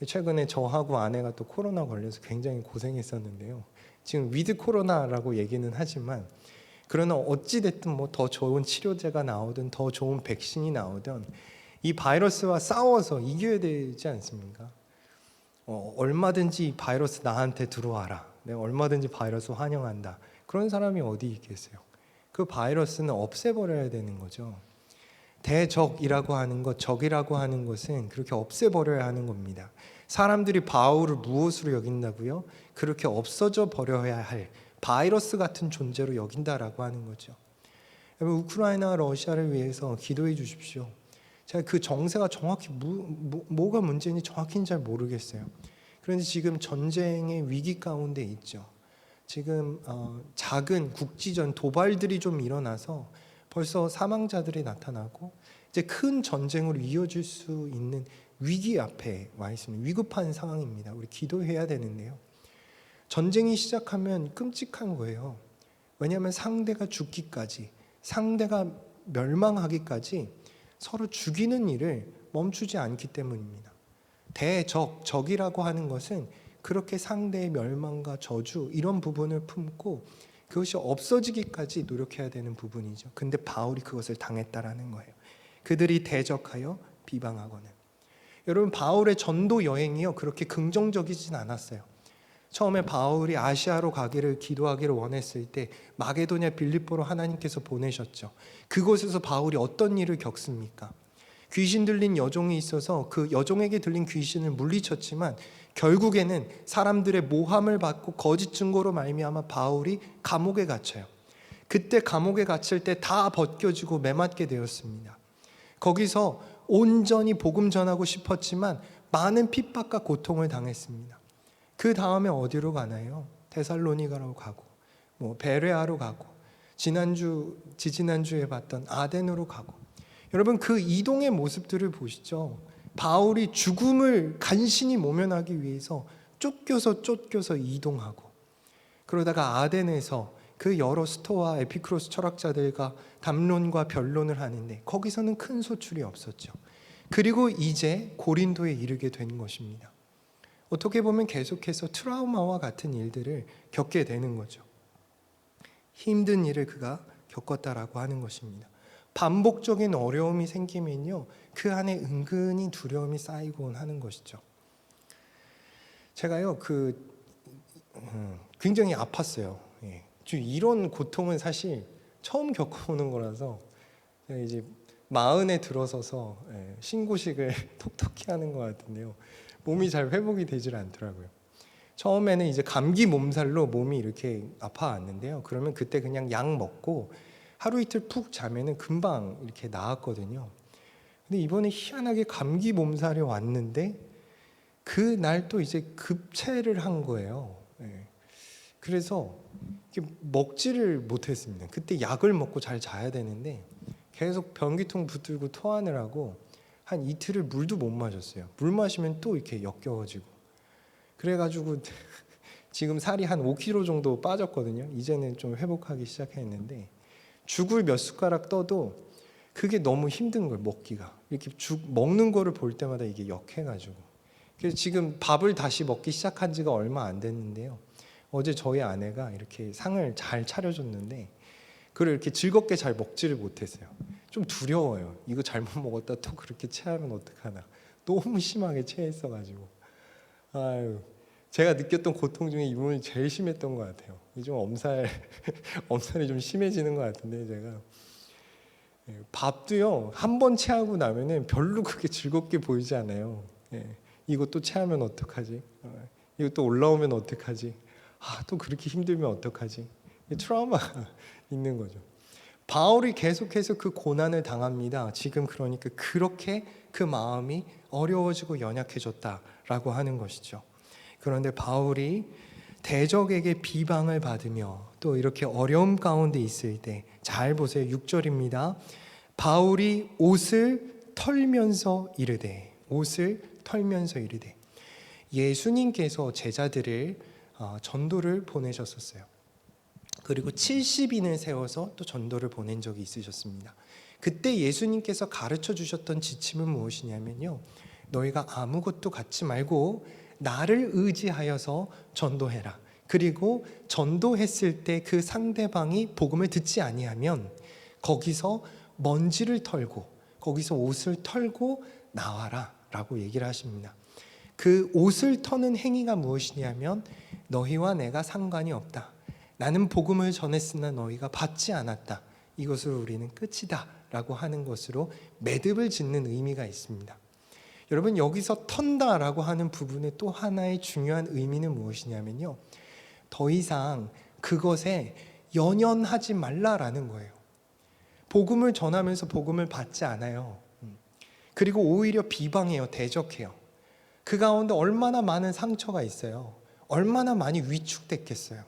최근에 저하고 아내가 또 코로나 걸려서 굉장히 고생했었는데요. 지금 위드 코로나라고 얘기는 하지만, 그러나 어찌 됐든 뭐 더 좋은 치료제가 나오든 더 좋은 백신이 나오든 이 바이러스와 싸워서 이겨야 되지 않습니까? 얼마든지 이 바이러스 나한테 들어와라, 내가 얼마든지 바이러스 환영한다, 그런 사람이 어디 있겠어요? 그 바이러스는 없애버려야 되는 거죠. 대적이라고 하는 것, 적이라고 하는 것은 그렇게 없애버려야 하는 겁니다. 사람들이 바울을 무엇으로 여긴다고요? 그렇게 없어져 버려야 할 바이러스 같은 존재로 여긴다라고 하는 거죠. 여러분, 우크라이나 러시아를 위해서 기도해 주십시오. 제가 그 정세가 정확히 뭐가 문제인지 정확히는 잘 모르겠어요. 그런데 지금 전쟁의 위기 가운데 있죠. 지금 작은 국지전 도발들이 좀 일어나서 벌써 사망자들이 나타나고 이제 큰 전쟁으로 이어질 수 있는 위기 앞에 와 있습니다. 위급한 상황입니다. 우리 기도해야 되는데요. 전쟁이 시작하면 끔찍한 거예요. 왜냐하면 상대가 죽기까지, 상대가 멸망하기까지 서로 죽이는 일을 멈추지 않기 때문입니다. 적이라고 하는 것은 그렇게 상대의 멸망과 저주, 이런 부분을 품고 그것이 없어지기까지 노력해야 되는 부분이죠. 근데 바울이 그것을 당했다라는 거예요. 그들이 대적하여 비방하거늘. 여러분, 바울의 전도 여행이요 그렇게 긍정적이진 않았어요. 처음에 바울이 아시아로 가기를 기도하기를 원했을 때 마게도냐 빌립보로 하나님께서 보내셨죠. 그곳에서 바울이 어떤 일을 겪습니까? 귀신 들린 여종이 있어서 그 여종에게 들린 귀신을 물리쳤지만 결국에는 사람들의 모함을 받고 거짓 증거로 말미암아 바울이 감옥에 갇혀요. 그때 감옥에 갇힐 때 다 벗겨지고 매맞게 되었습니다. 거기서 온전히 복음 전하고 싶었지만 많은 핍박과 고통을 당했습니다. 그 다음에 어디로 가나요? 데살로니가로 가고, 베레아로 가고, 지지난주에 봤던 아덴으로 가고. 여러분, 그 이동의 모습들을 보시죠. 바울이 죽음을 간신히 모면하기 위해서 쫓겨서 이동하고, 그러다가 아덴에서 그 여러 스토아 에피크로스 철학자들과 담론과 변론을 하는데 거기서는 큰 소출이 없었죠. 그리고 이제 고린도에 이르게 된 것입니다. 어떻게 보면 계속해서 트라우마와 같은 일들을 겪게 되는 거죠. 힘든 일을 그가 겪었다라고 하는 것입니다. 반복적인 어려움이 생기면요, 그 안에 은근히 두려움이 쌓이곤 하는 것이죠. 제가요, 굉장히 아팠어요. 이런 고통은 사실 처음 겪어보는 거라서 제가 이제 마흔에 들어서서 신고식을 톡톡히 하는 것 같은데요. 몸이 잘 회복이 되질 않더라고요. 처음에는 이제 감기 몸살로 몸이 이렇게 아파왔는데요. 그러면 그때 그냥 약 먹고 하루 이틀 푹 자면은 금방 이렇게 나았거든요. 근데 이번에 희한하게 감기 몸살이 왔는데 그날 또 이제 급체를 한 거예요. 그래서 먹지를 못했습니다. 그때 약을 먹고 잘 자야 되는데 계속 변기통 붙들고 토하느라고 한 이틀을 물도 못 마셨어요. 물 마시면 또 이렇게 역겨워지고. 그래가지고 지금 살이 한 5kg 정도 빠졌거든요. 이제는 좀 회복하기 시작했는데 죽을 몇 숟가락 떠도 그게 너무 힘든 거예요. 먹기가. 이렇게 죽 먹는 거를 볼 때마다 이게 역해가지고. 그래서 지금 밥을 다시 먹기 시작한 지가 얼마 안 됐는데요. 어제 저희 아내가 이렇게 상을 잘 차려줬는데 그걸 이렇게 즐겁게 잘 먹지를 못했어요. 좀 두려워요. 이거 잘못 먹었다 또 그렇게 체하면 어떡하나. 너무 심하게 체했어가지고. 아유, 제가 느꼈던 고통 중에 이 부분이 제일 심했던 것 같아요. 좀 엄살이 좀 심해지는 것 같은데 제가 밥도요 한 번 체하고 나면은 별로 그렇게 즐겁게 보이지 않아요. 이거 또 체하면 어떡하지? 이거 또 올라오면 어떡하지? 또 그렇게 힘들면 어떡하지? 트라우마가 있는 거죠. 바울이 계속해서 그 고난을 당합니다. 지금 그러니까 그렇게 그 마음이 어려워지고 연약해졌다라고 하는 것이죠. 그런데 바울이 대적에게 비방을 받으며 또 이렇게 어려움 가운데 있을 때 잘 보세요. 6절입니다. 바울이 옷을 털면서 이르되, 옷을 털면서 이르되, 예수님께서 제자들을 전도를 보내셨었어요. 그리고 70인을 세워서 또 전도를 보낸 적이 있으셨습니다. 그때 예수님께서 가르쳐 주셨던 지침은 무엇이냐면요, 너희가 아무것도 갖지 말고 나를 의지하여서 전도해라. 그리고 전도했을 때 그 상대방이 복음을 듣지 아니하면 거기서 먼지를 털고 거기서 옷을 털고 나와라 라고 얘기를 하십니다. 그 옷을 터는 행위가 무엇이냐면 너희와 내가 상관이 없다. 나는 복음을 전했으나 너희가 받지 않았다. 이것으로 우리는 끝이다 라고 하는 것으로 매듭을 짓는 의미가 있습니다. 여러분, 여기서 턴다라고 하는 부분의 또 하나의 중요한 의미는 무엇이냐면요, 더 이상 그것에 연연하지 말라라는 거예요. 복음을 전하면서 복음을 받지 않아요. 그리고 오히려 비방해요. 대적해요. 그 가운데 얼마나 많은 상처가 있어요. 얼마나 많이 위축됐겠어요.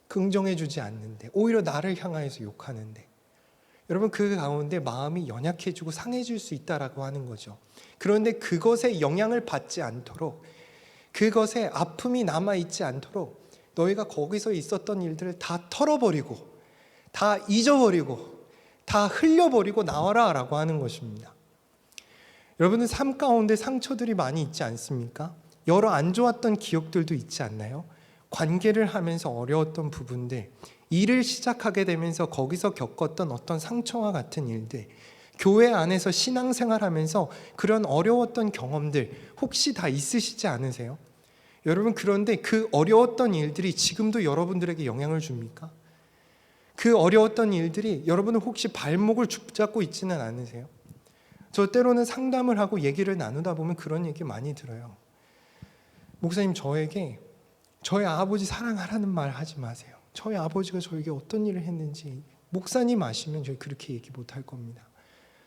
긍정해주지 않는데, 오히려 나를 향하여서 욕하는데, 여러분 그 가운데 마음이 연약해지고 상해질 수 있다라고 하는 거죠. 그런데 그것에 영향을 받지 않도록, 그것에 아픔이 남아있지 않도록 너희가 거기서 있었던 일들을 다 털어버리고 다 잊어버리고 다 흘려버리고 나와라 라고 하는 것입니다. 여러분은 삶 가운데 상처들이 많이 있지 않습니까? 여러 안 좋았던 기억들도 있지 않나요? 관계를 하면서 어려웠던 부분들, 일을 시작하게 되면서 거기서 겪었던 어떤 상처와 같은 일들, 교회 안에서 신앙생활하면서 그런 어려웠던 경험들 혹시 다 있으시지 않으세요? 여러분, 그런데 그 어려웠던 일들이 지금도 여러분들에게 영향을 줍니까? 그 어려웠던 일들이 여러분은 혹시 발목을 붙잡고 있지는 않으세요? 저 때로는 상담을 하고 얘기를 나누다 보면 그런 얘기 많이 들어요. 목사님, 저에게 저희 아버지 사랑하라는 말 하지 마세요. 저희 아버지가 저에게 어떤 일을 했는지 목사님 아시면 저희 그렇게 얘기 못할 겁니다.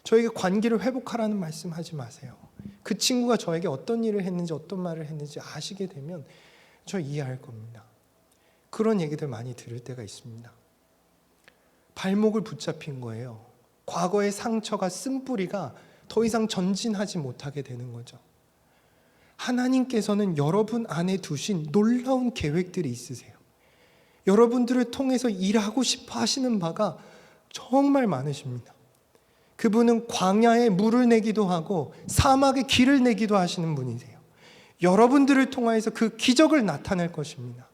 저에게 관계를 회복하라는 말씀 하지 마세요. 그 친구가 저에게 어떤 일을 했는지 어떤 말을 했는지 아시게 되면 저 이해할 겁니다. 그런 얘기들 많이 들을 때가 있습니다. 발목을 붙잡힌 거예요. 과거의 상처가 쓴뿌리가 더 이상 전진하지 못하게 되는 거죠. 하나님께서는 여러분 안에 두신 놀라운 계획들이 있으세요. 여러분들을 통해서 일하고 싶어 하시는 바가 정말 많으십니다. 그분은 광야에 물을 내기도 하고 사막에 길을 내기도 하시는 분이세요. 여러분들을 통하여서 그 기적을 나타낼 것입니다.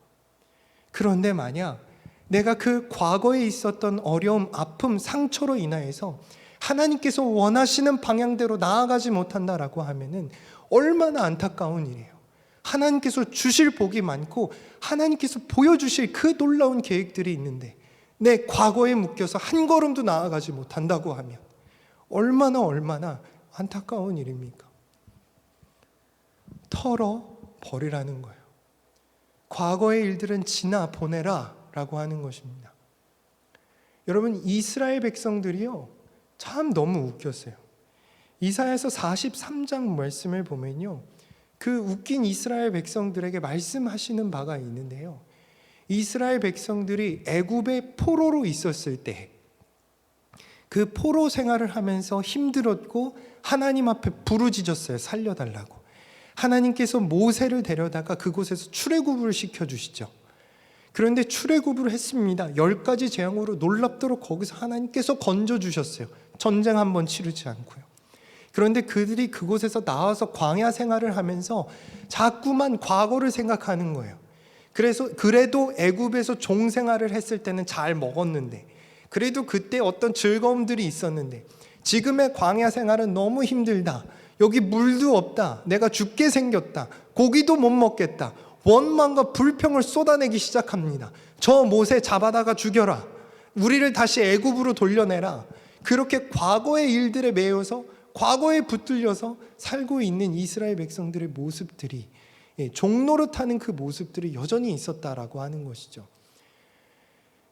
그런데 만약 내가 그 과거에 있었던 어려움, 아픔, 상처로 인하여서 하나님께서 원하시는 방향대로 나아가지 못한다라고 하면은 얼마나 안타까운 일이에요. 하나님께서 주실 복이 많고 하나님께서 보여주실 그 놀라운 계획들이 있는데 내 과거에 묶여서 한 걸음도 나아가지 못한다고 하면 얼마나 안타까운 일입니까? 털어버리라는 거예요. 과거의 일들은 지나 보내라 라고 하는 것입니다. 여러분, 이스라엘 백성들이요, 참 너무 웃겼어요. 이사야서 43장 말씀을 보면요, 그 웃긴 이스라엘 백성들에게 말씀하시는 바가 있는데요, 이스라엘 백성들이 애굽의 포로로 있었을 때 그 포로 생활을 하면서 힘들었고 하나님 앞에 부르짖었어요. 살려달라고. 하나님께서 모세를 데려다가 그곳에서 출애굽을 시켜주시죠. 그런데 출애굽을 했습니다. 10가지 재앙으로 놀랍도록 거기서 하나님께서 건져주셨어요. 전쟁 한번 치르지 않고요. 그런데 그들이 그곳에서 나와서 광야 생활을 하면서 자꾸만 과거를 생각하는 거예요. 그래도 애굽에서 종생활을 했을 때는 잘 먹었는데, 그래도 그때 어떤 즐거움들이 있었는데 지금의 광야 생활은 너무 힘들다. 여기 물도 없다. 내가 죽게 생겼다. 고기도 못 먹겠다. 원망과 불평을 쏟아내기 시작합니다. 저 모세 잡아다가 죽여라. 우리를 다시 애굽으로 돌려내라. 그렇게 과거의 일들에 매여서 과거에 붙들려서 살고 있는 이스라엘 백성들의 모습들이, 종노릇하는 그 모습들이 여전히 있었다라고 하는 것이죠.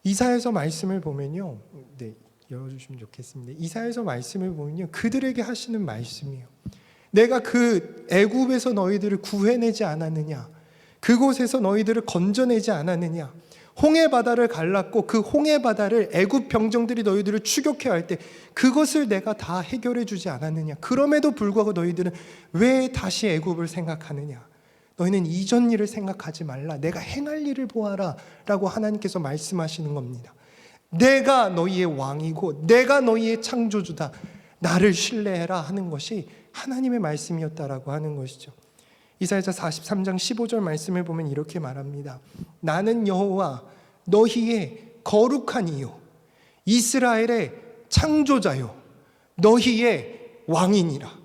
이사야서 말씀을 보면요, 열어주시면 좋겠습니다. 이사야서 말씀을 보면요, 그들에게 하시는 말씀이에요. 내가 그 애굽에서 너희들을 구해내지 않았느냐? 그곳에서 너희들을 건져내지 않았느냐? 홍해 바다를 갈랐고 그 홍해 바다를 애굽 병정들이 너희들을 추격해 할 때 그것을 내가 다 해결해 주지 않았느냐? 그럼에도 불구하고 너희들은 왜 다시 애굽을 생각하느냐? 너희는 이전 일을 생각하지 말라. 내가 행할 일을 보아라 라고 하나님께서 말씀하시는 겁니다. 내가 너희의 왕이고 내가 너희의 창조주다. 나를 신뢰해라 하는 것이 하나님의 말씀이었다라고 하는 것이죠. 이사야서 43장 15절 말씀을 보면 이렇게 말합니다. 나는 여호와 너희의 거룩한 이요 이스라엘의 창조자요 너희의 왕이니라.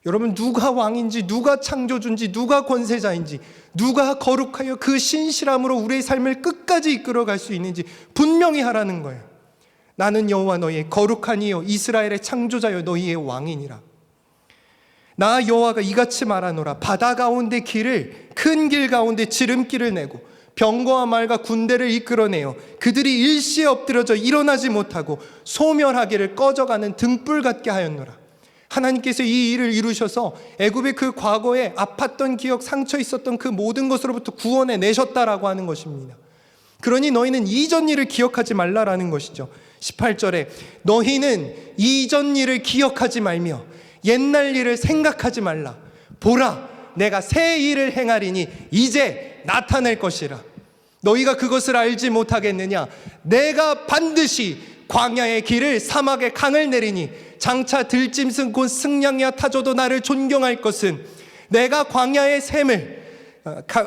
여러분, 누가 왕인지, 누가 창조주인지, 누가 권세자인지, 누가 거룩하여 그 신실함으로 우리의 삶을 끝까지 이끌어갈 수 있는지 분명히 하라는 거예요. 나는 여호와 너희의 거룩한 이요 이스라엘의 창조자요 너희의 왕이니라. 나 여호와가 이같이 말하노라. 바다 가운데 길을, 큰 길 가운데 지름길을 내고 병거와 말과 군대를 이끌어내어 그들이 일시에 엎드려져 일어나지 못하고 소멸하기를 꺼져가는 등불 같게 하였노라. 하나님께서 이 일을 이루셔서 애굽의 그 과거에 아팠던 기억, 상처 있었던 그 모든 것으로부터 구원해 내셨다라고 하는 것입니다. 그러니 너희는 이전 일을 기억하지 말라라는 것이죠. 18절에 너희는 이전 일을 기억하지 말며 옛날 일을 생각하지 말라. 보라, 내가 새 일을 행하리니 이제 나타낼 것이라. 너희가 그것을 알지 못하겠느냐? 내가 반드시 광야의 길을, 사막의 강을 내리니 장차 들짐승 곧 승냥이와 타조도 나를 존경할 것은 내가 광야의 샘을,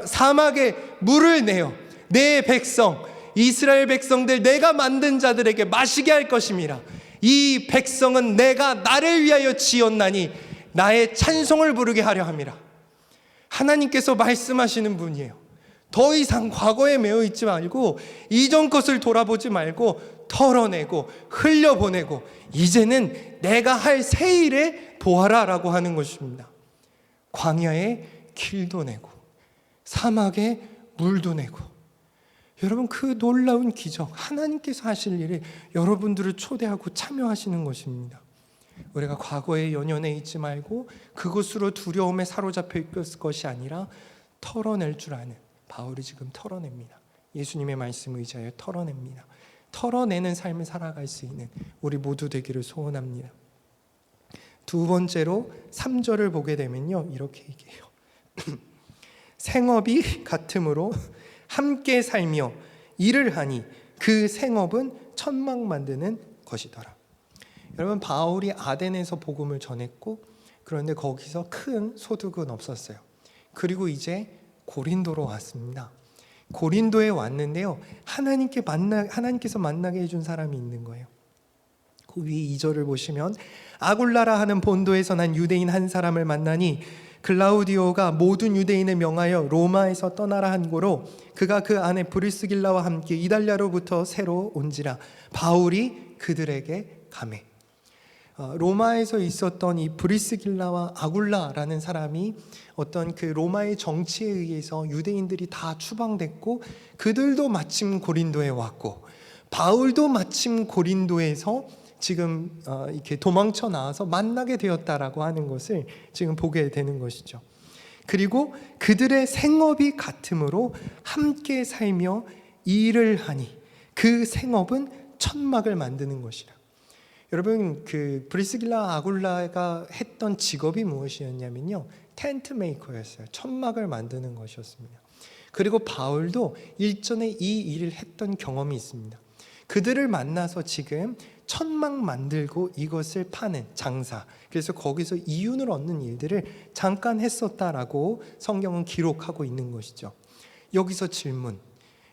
사막에 물을 내어 내 백성 이스라엘 백성들 내가 만든 자들에게 마시게 할 것임이라. 이 백성은 내가 나를 위하여 지었나니 나의 찬송을 부르게 하려 함이라. 하나님께서 말씀하시는 분이에요. 더 이상 과거에 매여 있지 말고 이전 것을 돌아보지 말고 털어내고 흘려보내고 이제는 내가 할 새 일에 보아라 라고 하는 것입니다. 광야에 길도 내고 사막에 물도 내고, 여러분, 그 놀라운 기적, 하나님께서 하실 일에 여러분들을 초대하고 참여하시는 것입니다. 우리가 과거의 연연에 있지 말고 그것으로 두려움에 사로잡혀 있을 것이 아니라 털어낼 줄 아는, 바울이 지금 털어냅니다. 예수님의 말씀을 의지하여 털어냅니다. 털어내는 삶을 살아갈 수 있는 우리 모두 되기를 소원합니다. 두 번째로 3절을 보게 되면요, 이렇게 얘기해요. 생업이 같으므로 함께 살며 일을 하니 그 생업은 천막 만드는 것이더라. 여러분, 바울이 아덴에서 복음을 전했고, 그런데 거기서 큰 소득은 없었어요. 그리고 이제 고린도로 왔습니다. 고린도에 왔는데요, 하나님께서 만나게 해준 사람이 있는 거예요. 그 위에 2절을 보시면 아굴라라 하는 본도에서 난 유대인 한 사람을 만나니 글라우디오가 모든 유대인을 명하여 로마에서 떠나라 한 고로 그가 그 안에 브리스길라와 함께 이달랴로부터 새로 온지라. 바울이 그들에게 가매. 로마에서 있었던 이 브리스길라와 아굴라라는 사람이 어떤 그 로마의 정치에 의해서 유대인들이 다 추방됐고, 그들도 마침 고린도에 왔고, 바울도 마침 고린도에서 지금 이렇게 도망쳐 나와서 만나게 되었다라고 하는 것을 지금 보게 되는 것이죠. 그리고 그들의 생업이 같으므로 함께 살며 일을 하니 그 생업은 천막을 만드는 것이라. 여러분, 그 브리스길라 아굴라가 했던 직업이 무엇이었냐면요, 텐트 메이커였어요. 천막을 만드는 것이었습니다. 그리고 바울도 일전에 이 일을 했던 경험이 있습니다. 그들을 만나서 지금 천막 만들고 이것을 파는 장사, 그래서 거기서 이윤을 얻는 일들을 잠깐 했었다라고 성경은 기록하고 있는 것이죠. 여기서 질문,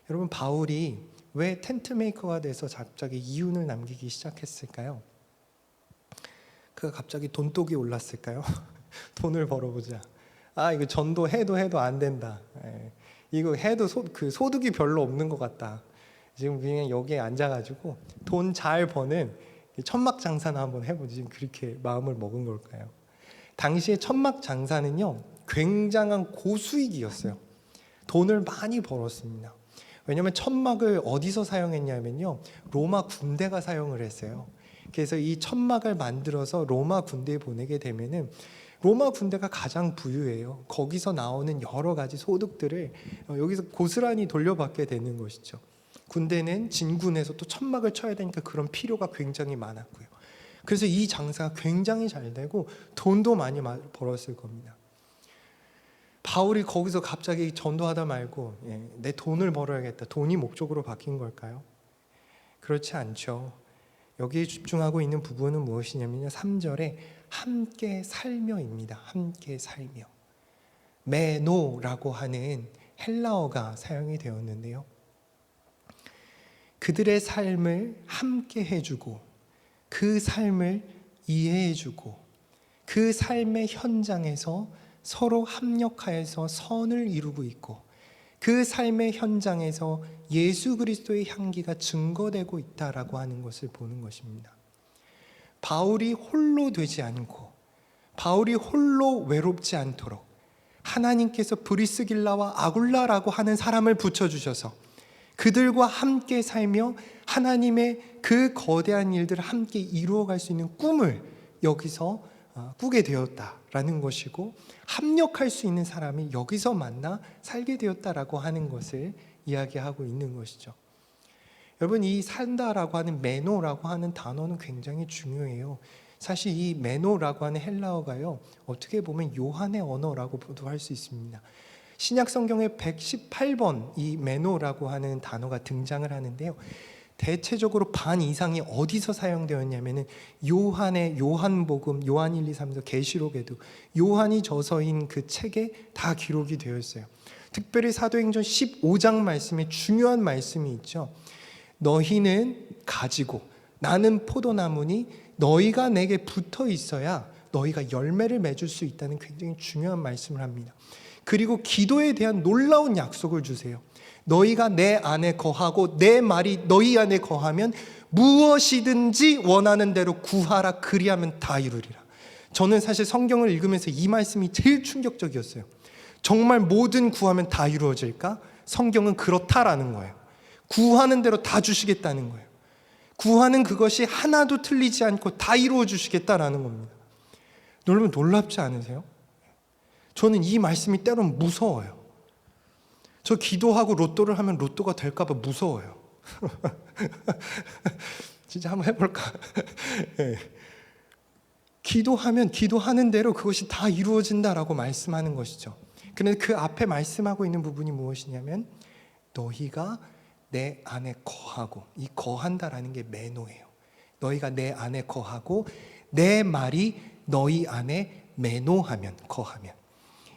여러분, 바울이 왜 텐트 메이커가 돼서 갑자기 이윤을 남기기 시작했을까요? 그가 갑자기 돈독이 올랐을까요? 돈을 벌어보자. 이거 전도 해도 안 된다. 이거 해도 그 소득이 별로 없는 것 같다. 지금 그냥 여기에 앉아가지고 돈 잘 버는 천막 장사나 한번 해보지, 지금 그렇게 마음을 먹은 걸까요? 당시에 천막 장사는요, 굉장한 고수익이었어요. 돈을 많이 벌었습니다. 왜냐하면 천막을 어디서 사용했냐면요, 로마 군대가 사용을 했어요. 그래서 이 천막을 만들어서 로마 군대에 보내게 되면은 로마 군대가 가장 부유해요. 거기서 나오는 여러 가지 소득들을 여기서 고스란히 돌려받게 되는 것이죠. 군대는 진군에서 또 천막을 쳐야 되니까 그런 필요가 굉장히 많았고요. 그래서 이 장사가 굉장히 잘 되고 돈도 많이 벌었을 겁니다. 바울이 거기서 갑자기 전도하다 말고 내 돈을 벌어야겠다, 돈이 목적으로 바뀐 걸까요? 그렇지 않죠. 여기에 집중하고 있는 부분은 무엇이냐면요, 3절에 함께 살며입니다. 함께 살며. 메노라고 하는 헬라어가 사용이 되었는데요, 그들의 삶을 함께 해주고 그 삶을 이해해주고 그 삶의 현장에서 서로 합력하여서 선을 이루고 있고 그 삶의 현장에서 예수 그리스도의 향기가 증거되고 있다라고 하는 것을 보는 것입니다. 바울이 홀로 되지 않고 바울이 홀로 외롭지 않도록 하나님께서 브리스길라와 아굴라라고 하는 사람을 붙여주셔서 그들과 함께 살며 하나님의 그 거대한 일들을 함께 이루어갈 수 있는 꿈을 여기서 꾸게 되었다라는 것이고, 합력할 수 있는 사람이 여기서 만나 살게 되었다라고 하는 것을 이야기하고 있는 것이죠. 여러분, 이 산다라고 하는 메노라고 하는 단어는 굉장히 중요해요. 사실 이 메노라고 하는 헬라어가요, 어떻게 보면 요한의 언어라고도 할 수 있습니다. 신약 성경에 118번 이 메노라고 하는 단어가 등장을 하는데요, 대체적으로 반 이상이 어디서 사용되었냐면은 요한복음, 요한 1, 2, 3서 계시록에도 요한이 저서인 그 책에 다 기록이 되어 있어요. 특별히 사도행전 15장 말씀에 중요한 말씀이 있죠. 너희는 가지고 나는 포도나무니 너희가 내게 붙어 있어야 너희가 열매를 맺을 수 있다는 굉장히 중요한 말씀을 합니다. 그리고 기도에 대한 놀라운 약속을 주세요. 너희가 내 안에 거하고 내 말이 너희 안에 거하면 무엇이든지 원하는 대로 구하라, 그리하면 다 이루리라. 저는 사실 성경을 읽으면서 이 말씀이 제일 충격적이었어요. 정말 모든 구하면 다 이루어질까? 성경은 그렇다라는 거예요. 구하는 대로 다 주시겠다는 거예요. 구하는 그것이 하나도 틀리지 않고 다 이루어 주시겠다라는 겁니다. 여러분, 놀랍지 않으세요? 저는 이 말씀이 때로는 무서워요. 저 기도하고 로또를 하면 로또가 될까 봐 무서워요. 진짜 한번 해볼까? 네. 기도하면 기도하는 대로 그것이 다 이루어진다라고 말씀하는 것이죠. 그런데 그 앞에 말씀하고 있는 부분이 무엇이냐면 너희가 내 안에 거하고, 이 거한다라는 게 메노예요. 너희가 내 안에 거하고 내 말이 너희 안에 메노하면, 거하면,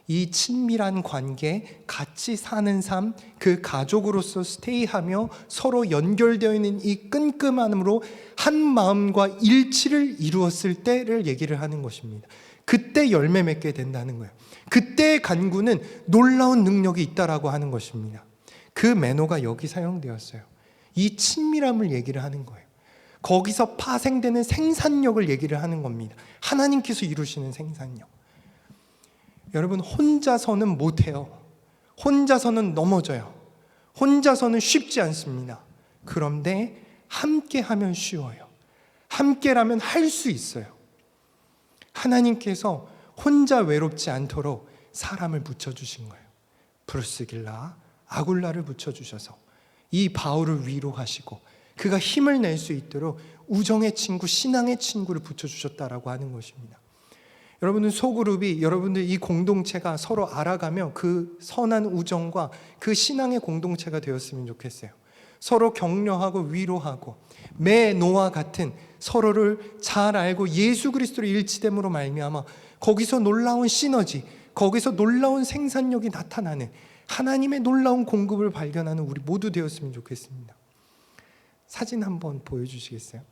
이 친밀한 관계, 같이 사는 삶, 그 가족으로서 스테이하며 서로 연결되어 있는 이 끈끈함으로 한 마음과 일치를 이루었을 때를 얘기를 하는 것입니다. 그때 열매 맺게 된다는 거예요. 그때의 간구는 놀라운 능력이 있다라고 하는 것입니다. 그 매너가 여기 사용되었어요. 이 친밀함을 얘기를 하는 거예요. 거기서 파생되는 생산력을 얘기를 하는 겁니다. 하나님께서 이루시는 생산력. 여러분, 혼자서는 못해요. 혼자서는 넘어져요. 혼자서는 쉽지 않습니다. 그런데 함께하면 쉬워요. 함께라면 할 수 있어요. 하나님께서 혼자 외롭지 않도록 사람을 붙여주신 거예요. 브루스길라, 아굴라를 붙여주셔서 이 바울을 위로하시고 그가 힘을 낼 수 있도록 우정의 친구, 신앙의 친구를 붙여주셨다라고 하는 것입니다. 여러분들 소그룹이, 여러분들 이 공동체가 서로 알아가며 그 선한 우정과 그 신앙의 공동체가 되었으면 좋겠어요. 서로 격려하고 위로하고 메노와 같은 서로를 잘 알고 예수 그리스도로 일치됨으로 말미암아 거기서 놀라운 시너지, 거기서 놀라운 생산력이 나타나는 하나님의 놀라운 공급을 발견하는 우리 모두 되었으면 좋겠습니다. 사진 한번 보여주시겠어요?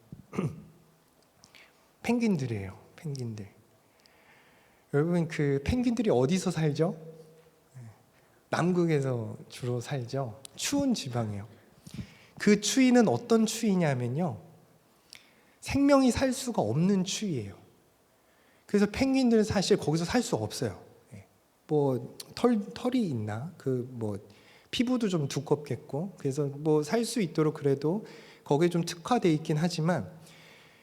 펭귄들이에요. 펭귄들. 여러분, 그 펭귄들이 어디서 살죠? 남극에서 주로 살죠. 추운 지방이에요. 그 추위는 어떤 추위냐면요, 생명이 살 수가 없는 추위예요. 그래서 펭귄들은 사실 거기서 살 수 없어요. 뭐 털이 있나? 그 뭐 피부도 좀 두껍겠고, 그래서 뭐 살 수 있도록 그래도 거기에 좀 특화되어 있긴 하지만,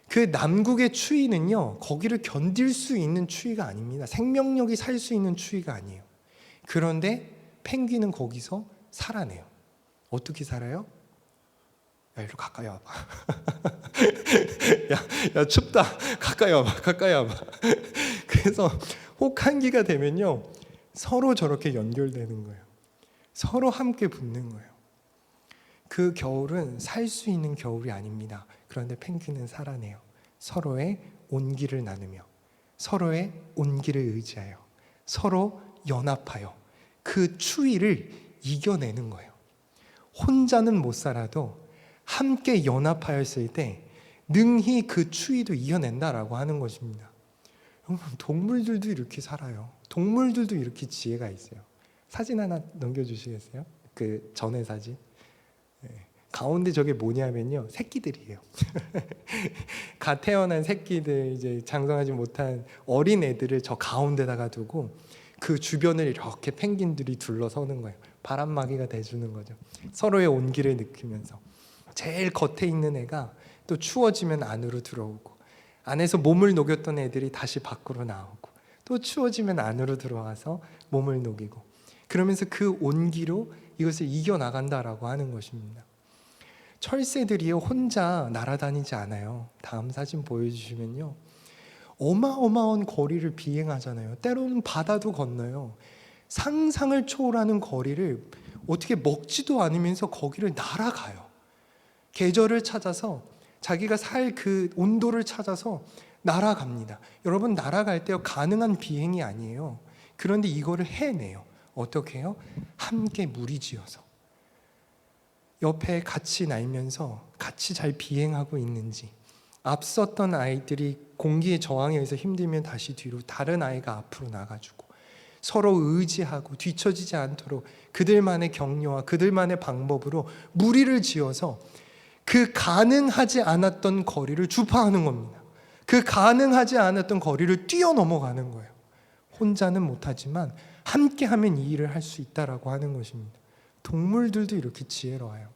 그 남국의 추위는요, 거기를 견딜 수 있는 추위가 아닙니다. 생명력이 살 수 있는 추위가 아니에요. 그런데 펭귄은 거기서 살아내요. 어떻게 살아요? 야, 이리로 가까이 와봐. 야, 춥다. 가까이 와봐. 가까이 와봐. 그래서 혹한기가 되면요, 서로 저렇게 연결되는 거예요. 서로 함께 붙는 거예요. 그 겨울은 살 수 있는 겨울이 아닙니다. 그런데 펭귄은 살아내요. 서로의 온기를 나누며, 서로의 온기를 의지하여, 서로 연합하여 그 추위를 이겨내는 거예요. 혼자는 못 살아도 함께 연합하였을 때 능히 그 추위도 이겨낸다라고 하는 것입니다. 동물들도 이렇게 살아요. 동물들도 이렇게 지혜가 있어요. 사진 하나 넘겨주시겠어요? 그 전의 사진. 가운데 저게 뭐냐면요, 새끼들이에요. 갓 태어난 새끼들, 이제 장성하지 못한 어린 애들을 저 가운데다가 두고 그 주변을 이렇게 펭귄들이 둘러서는 거예요. 바람막이가 돼주는 거죠. 서로의 온기를 느끼면서. 제일 겉에 있는 애가 또 추워지면 안으로 들어오고, 안에서 몸을 녹였던 애들이 다시 밖으로 나오고, 또 추워지면 안으로 들어와서 몸을 녹이고, 그러면서 그 온기로 이것을 이겨나간다라고 하는 것입니다. 철새들이요, 혼자 날아다니지 않아요. 다음 사진 보여주시면요, 어마어마한 거리를 비행하잖아요. 때로는 바다도 건너요. 상상을 초월하는 거리를 어떻게 먹지도 않으면서 거기를 날아가요. 계절을 찾아서, 자기가 살 그 온도를 찾아서 날아갑니다. 여러분, 날아갈 때요, 가능한 비행이 아니에요. 그런데 이거를 해내요. 어떻게 해요? 함께 무리지어서 옆에 같이 날면서 같이 잘 비행하고 있는지, 앞섰던 아이들이 공기의 저항에 의해서 힘들면 다시 뒤로, 다른 아이가 앞으로 나가주고, 서로 의지하고 뒤처지지 않도록 그들만의 격려와 그들만의 방법으로 무리를 지어서 그 가능하지 않았던 거리를 주파하는 겁니다. 그 가능하지 않았던 거리를 뛰어넘어가는 거예요. 혼자는 못하지만 함께하면 이 일을 할 수 있다라고 하는 것입니다. 동물들도 이렇게 지혜로워요.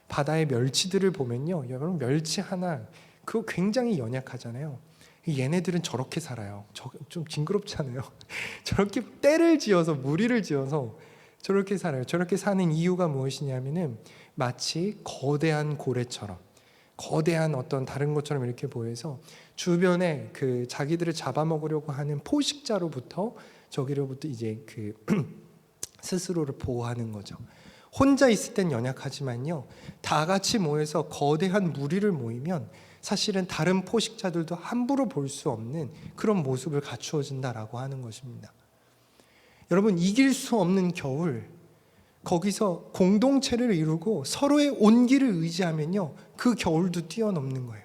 바다의 멸치들을 보면요, 여러분, 멸치 하나 그거 굉장히 연약하잖아요. 얘네들은 저렇게 살아요. 좀 징그럽잖아요. 저렇게 떼를 지어서, 무리를 지어서 저렇게 살아요. 저렇게 사는 이유가 무엇이냐면은 마치 거대한 고래처럼, 거대한 어떤 다른 것처럼 이렇게 보여서 주변에 그 자기들을 잡아먹으려고 하는 포식자로부터, 저기로부터 이제 그 스스로를 보호하는 거죠. 혼자 있을 땐 연약하지만요, 다 같이 모여서 거대한 무리를 모이면 사실은 다른 포식자들도 함부로 볼 수 없는 그런 모습을 갖추어진다라고 하는 것입니다. 여러분, 이길 수 없는 겨울, 거기서 공동체를 이루고 서로의 온기를 의지하면요, 그 겨울도 뛰어넘는 거예요.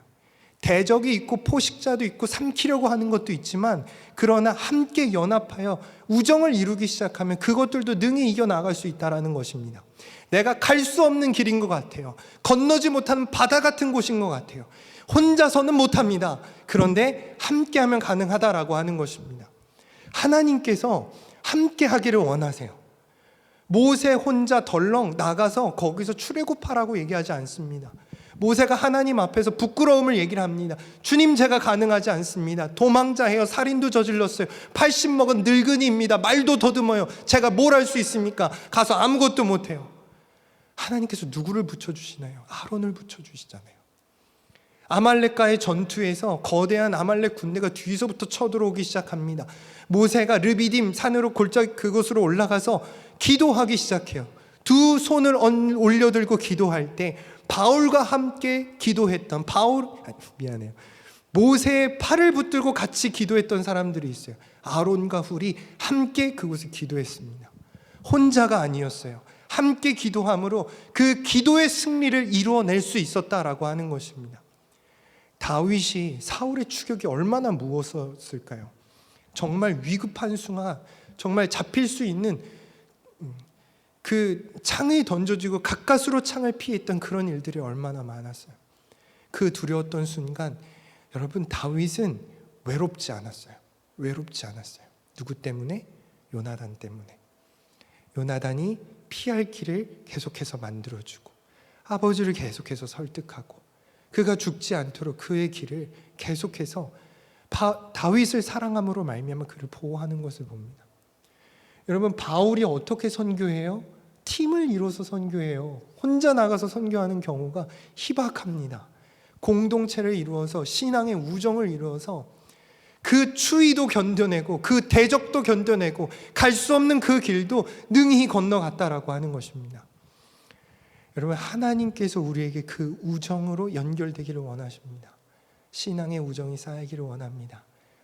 대적이 있고 포식자도 있고 삼키려고 하는 것도 있지만, 그러나 함께 연합하여 우정을 이루기 시작하면 그것들도 능히 이겨나갈 수 있다는 것입니다. 내가 갈 수 없는 길인 것 같아요. 건너지 못하는 바다 같은 곳인 것 같아요. 혼자서는 못합니다. 그런데 함께하면 가능하다라고 하는 것입니다. 하나님께서 함께하기를 원하세요. 모세 혼자 덜렁 나가서 거기서 출애굽하라고 얘기하지 않습니다. 모세가 하나님 앞에서 부끄러움을 얘기를 합니다. 주님, 제가 가능하지 않습니다. 도망자예요. 살인도 저질렀어요. 80 먹은 늙은이입니다. 말도 더듬어요. 제가 뭘 할 수 있습니까? 가서 아무것도 못해요. 하나님께서 누구를 붙여주시나요? 아론을 붙여주시잖아요. 아말렉과의 전투에서 거대한 아말렉 군대가 뒤에서부터 쳐들어오기 시작합니다. 모세가 르비딤 산으로 골짜기 그곳으로 올라가서 기도하기 시작해요. 두 손을 올려들고 기도할 때 바울과 함께 기도했던 모세의 팔을 붙들고 같이 기도했던 사람들이 있어요. 아론과 훌이 함께 그곳에 기도했습니다. 혼자가 아니었어요. 함께 기도함으로 그 기도의 승리를 이루어낼 수 있었다라고 하는 것입니다. 다윗이 사울의 추격이 얼마나 무서웠을까요? 정말 위급한 순간, 정말 잡힐 수 있는 그 창이 던져지고 가까스로 창을 피했던 그런 일들이 얼마나 많았어요. 그 두려웠던 순간, 여러분, 다윗은 외롭지 않았어요. 외롭지 않았어요. 누구 때문에? 요나단 때문에. 요나단이 피할 길을 계속해서 만들어주고, 아버지를 계속해서 설득하고, 그가 죽지 않도록 그의 길을 계속해서 다윗을 사랑함으로 말미암아 그를 보호하는 것을 봅니다. 여러분, 바울이 어떻게 선교해요? 팀을 이뤄서 선교해요. 혼자 나가서 선교하는 경우가 희박합니다. 공동체를 이루어서 신앙의 우정을 이루어서 그 추위도 견뎌내고 그 대적도 견뎌내고 갈 수 없는 그 길도 능히 건너갔다라고 하는 것입니다. 여러분, 하나님께서 우리에게 그 우정으로 연결되기를 원하십니다. 신앙의 우정이 쌓이기를 원합니다.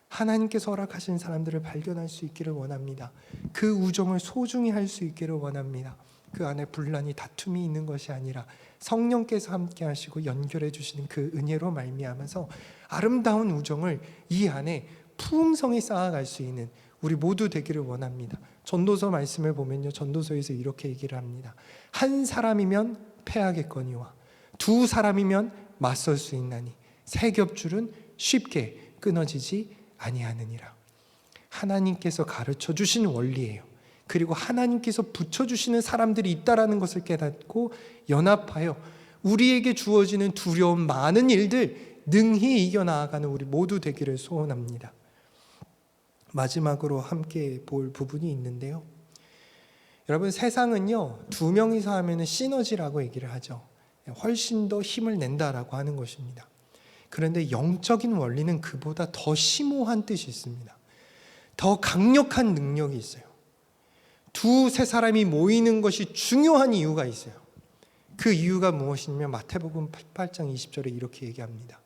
하나님께서 허락하신 사람들을 발견할 수 있기를 원합니다. 그 우정을 소중히 할 수 있기를 원합니다. 그 안에 분란이 다툼이 있는 것이 아니라 성령께서 함께 하시고 연결해 주시는 그 은혜로 말미암아서 아름다운 우정을 이 안에 풍성히 쌓아갈 수 있는 우리 모두 되기를 원합니다. 전도서 말씀을 보면요, 전도서에서 이렇게 얘기를 합니다. 한 사람이면 패하겠거니와 두 사람이면 맞설 수 있나니 세 겹줄은 쉽게 끊어지지 아니하느니라. 하나님께서 가르쳐 주신 원리예요. 그리고 하나님께서 붙여주시는 사람들이 있다라는 것을 깨닫고 연합하여 우리에게 주어지는 두려운 많은 일들 능히 이겨나가는 우리 모두 되기를 소원합니다. 마지막으로 함께 볼 부분이 있는데요, 여러분, 세상은요 두 명이서 하면 시너지라고 얘기를 하죠. 훨씬 더 힘을 낸다라고 하는 것입니다. 그런데 영적인 원리는 그보다 더 심오한 뜻이 있습니다. 더 강력한 능력이 있어요. 두세 사람이 모이는 것이 중요한 이유가 있어요. 그 이유가 무엇이냐면 마태복음 8장 20절에 이렇게 얘기합니다.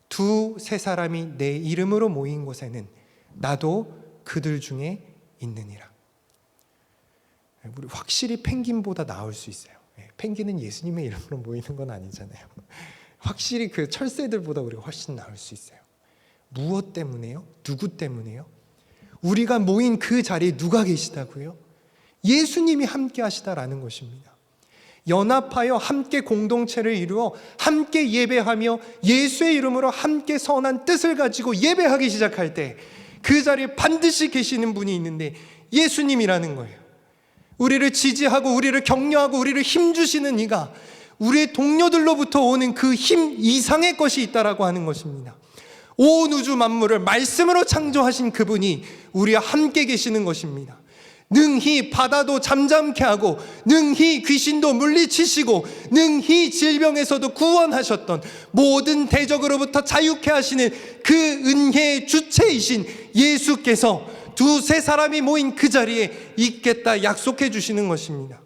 두세 사람이 내 이름으로 모인 곳에는 나도 그들 중에 있느니라. 우리 확실히 펭귄보다 나을 수 있어요. 펭귄은 예수님의 이름으로 모이는 건 아니잖아요. 확실히 그 철새들보다 우리가 훨씬 나을 수 있어요. 무엇 때문에요? 누구 때문에요? 우리가 모인 그 자리에 누가 계시다고요? 예수님이 함께 하시다라는 것입니다. 연합하여 함께 공동체를 이루어 함께 예배하며 예수의 이름으로 함께 선한 뜻을 가지고 예배하기 시작할 때 그 자리에 반드시 계시는 분이 있는데 예수님이라는 거예요. 우리를 지지하고 우리를 격려하고 우리를 힘주시는 이가 우리의 동료들로부터 오는 그 힘 이상의 것이 있다라고 하는 것입니다. 온 우주 만물을 말씀으로 창조하신 그분이 우리와 함께 계시는 것입니다. 능히 바다도 잠잠케 하고 능히 귀신도 물리치시고 능히 질병에서도 구원하셨던 모든 대적으로부터 자유케 하시는 그 은혜의 주체이신 예수께서 두세 사람이 모인 그 자리에 있겠다 약속해 주시는 것입니다.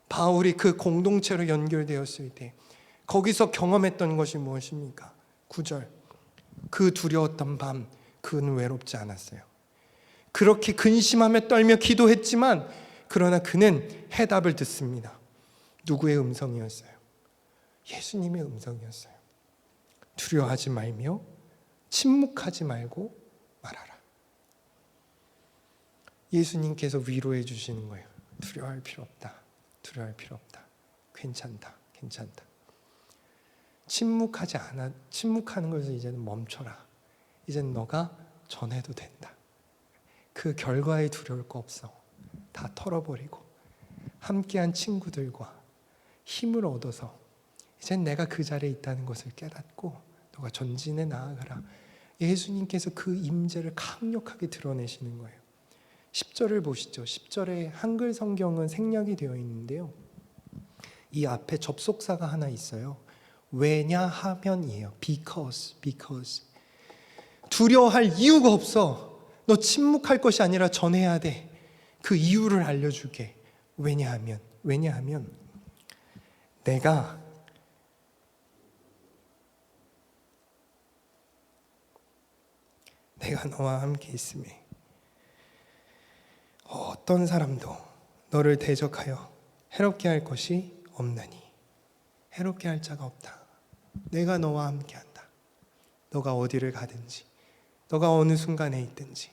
바울이 그 공동체로 연결되었을 때 거기서 경험했던 것이 무엇입니까? 9절, 그 두려웠던 밤 그는 외롭지 않았어요. 그렇게 근심하며 떨며 기도했지만 그러나 그는 해답을 듣습니다. 누구의 음성이었어요? 예수님의 음성이었어요. 두려워하지 말며 침묵하지 말고 말하라. 예수님께서 위로해 주시는 거예요. 두려워할 필요 없다. 두려워할 필요 없다. 괜찮다. 괜찮다. 침묵하는 것을 이제는 멈춰라. 이제는 너가 전해도 된다. 그 결과에 두려울 거 없어. 다 털어버리고 함께한 친구들과 힘을 얻어서 이젠 내가 그 자리에 있다는 것을 깨닫고 너가 전진해 나아가라. 예수님께서 그 임재를 강력하게 드러내시는 거예요. 10절을 보시죠. 10절에 한글 성경은 생략이 되어 있는데요, 이 앞에 접속사가 하나 있어요. 왜냐하면이에요. because. 두려워할 이유가 없어. 너 침묵할 것이 아니라 전해야 돼. 그 이유를 알려줄게. 왜냐하면 내가 너와 함께 있음에 어떤 사람도 너를 대적하여 해롭게 할 것이 없나니. 해롭게 할 자가 없다. 내가 너와 함께한다. 너가 어디를 가든지, 너가 어느 순간에 있든지,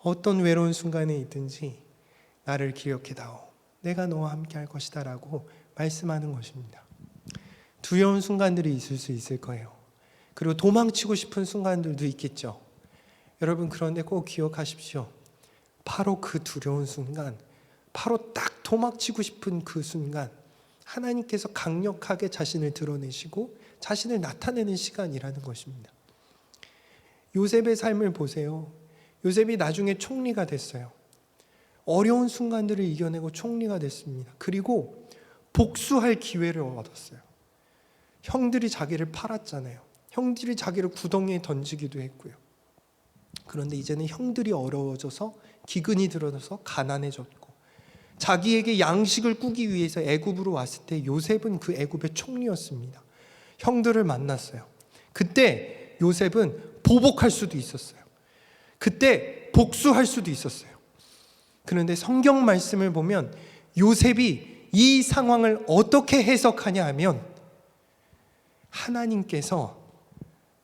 어떤 외로운 순간에 있든지 나를 기억해다오. 내가 너와 함께할 것이다 라고 말씀하는 것입니다. 두려운 순간들이 있을 수 있을 거예요. 그리고 도망치고 싶은 순간들도 있겠죠. 여러분, 그런데 꼭 기억하십시오. 바로 그 두려운 순간, 바로 딱 도망치고 싶은 그 순간 하나님께서 강력하게 자신을 드러내시고 자신을 나타내는 시간이라는 것입니다. 요셉의 삶을 보세요. 요셉이 나중에 총리가 됐어요. 어려운 순간들을 이겨내고 총리가 됐습니다. 그리고 복수할 기회를 얻었어요. 형들이 자기를 팔았잖아요. 형들이 자기를 구덩이에 던지기도 했고요. 그런데 이제는 형들이 어려워져서 기근이 들어서 가난해졌고, 자기에게 양식을 꾸기 위해서 애굽으로 왔을 때 요셉은 그 애굽의 총리였습니다. 형들을 만났어요. 그때 요셉은 보복할 수도 있었어요. 그때 복수할 수도 있었어요. 그런데 성경 말씀을 보면 요셉이 이 상황을 어떻게 해석하냐 하면, 하나님께서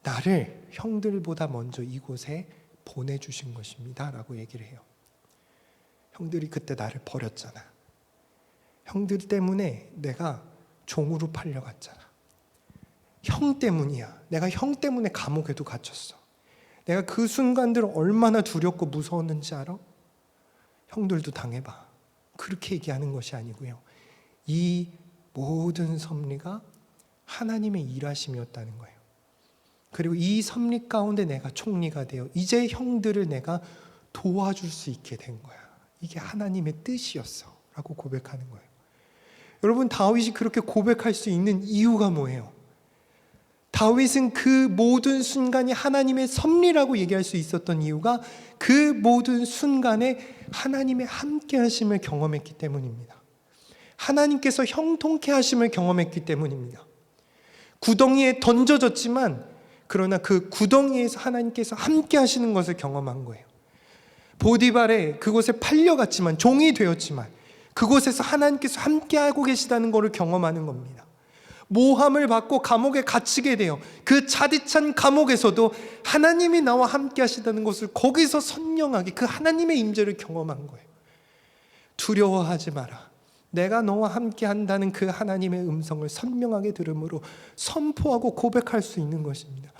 나를 형들보다 먼저 이곳에 보내주신 것입니다 라고 얘기를 해요. 형들이 그때 나를 버렸잖아. 형들 때문에 내가 종으로 팔려갔잖아. 형 때문이야. 내가 형 때문에 감옥에도 갇혔어. 내가 그 순간들 얼마나 두렵고 무서웠는지 알아? 형들도 당해봐. 그렇게 얘기하는 것이 아니고요, 이 모든 섭리가 하나님의 일하심이었다는 거예요. 그리고 이 섭리 가운데 내가 총리가 되어 이제 형들을 내가 도와줄 수 있게 된 거야. 이게 하나님의 뜻이었어 라고 고백하는 거예요. 여러분, 다윗이 그렇게 고백할 수 있는 이유가 뭐예요? 다윗은 그 모든 순간이 하나님의 섭리라고 얘기할 수 있었던 이유가 그 모든 순간에 하나님의 함께 하심을 경험했기 때문입니다. 하나님께서 형통케 하심을 경험했기 때문입니다. 구덩이에 던져졌지만 그러나 그 구덩이에서 하나님께서 함께 하시는 것을 경험한 거예요. 보디발에 그곳에 팔려갔지만, 종이 되었지만 그곳에서 하나님께서 함께하고 계시다는 것을 경험하는 겁니다. 모함을 받고 감옥에 갇히게 돼요. 그 차디찬 감옥에서도 하나님이 나와 함께 하시다는 것을 거기서 선명하게 그 하나님의 임재를 경험한 거예요. 두려워하지 마라. 내가 너와 함께 한다는 그 하나님의 음성을 선명하게 들음으로 선포하고 고백할 수 있는 것입니다.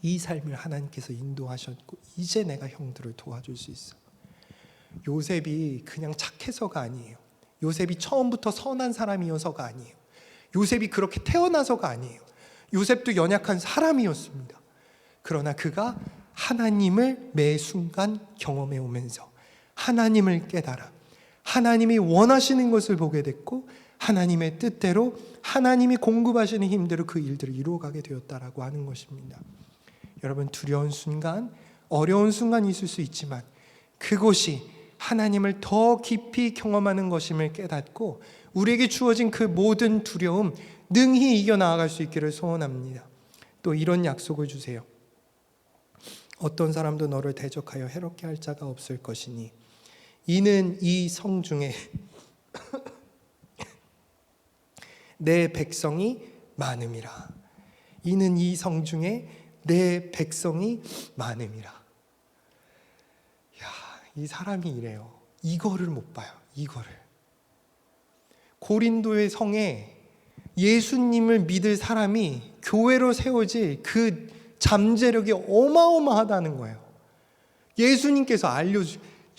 이 삶을 하나님께서 인도하셨고 이제 내가 형들을 도와줄 수 있어. 요셉이 그냥 착해서가 아니에요. 요셉이 처음부터 선한 사람이어서가 아니에요. 요셉이 그렇게 태어나서가 아니에요. 요셉도 연약한 사람이었습니다. 그러나 그가 하나님을 매 순간 경험해 오면서 하나님을 깨달아 하나님이 원하시는 것을 보게 됐고, 하나님의 뜻대로 하나님이 공급하시는 힘대로 그 일들을 이루어가게 되었다라고 하는 것입니다. 여러분, 두려운 순간, 어려운 순간이 있을 수 있지만 그곳이 하나님을 더 깊이 경험하는 것임을 깨닫고 우리에게 주어진 그 모든 두려움 능히 이겨나아갈 수 있기를 소원합니다. 또 이런 약속을 주세요. 어떤 사람도 너를 대적하여 해롭게 할 자가 없을 것이니 이는 이 성 중에 내 백성이 많음이라. 이는 이 성 중에 내 백성이 많음이라. 야, 이 사람이 이래요. 이거를 못 봐요. 이거를. 고린도의 성에 예수님을 믿을 사람이 교회로 세워질 그 잠재력이 어마어마하다는 거예요. 예수님께서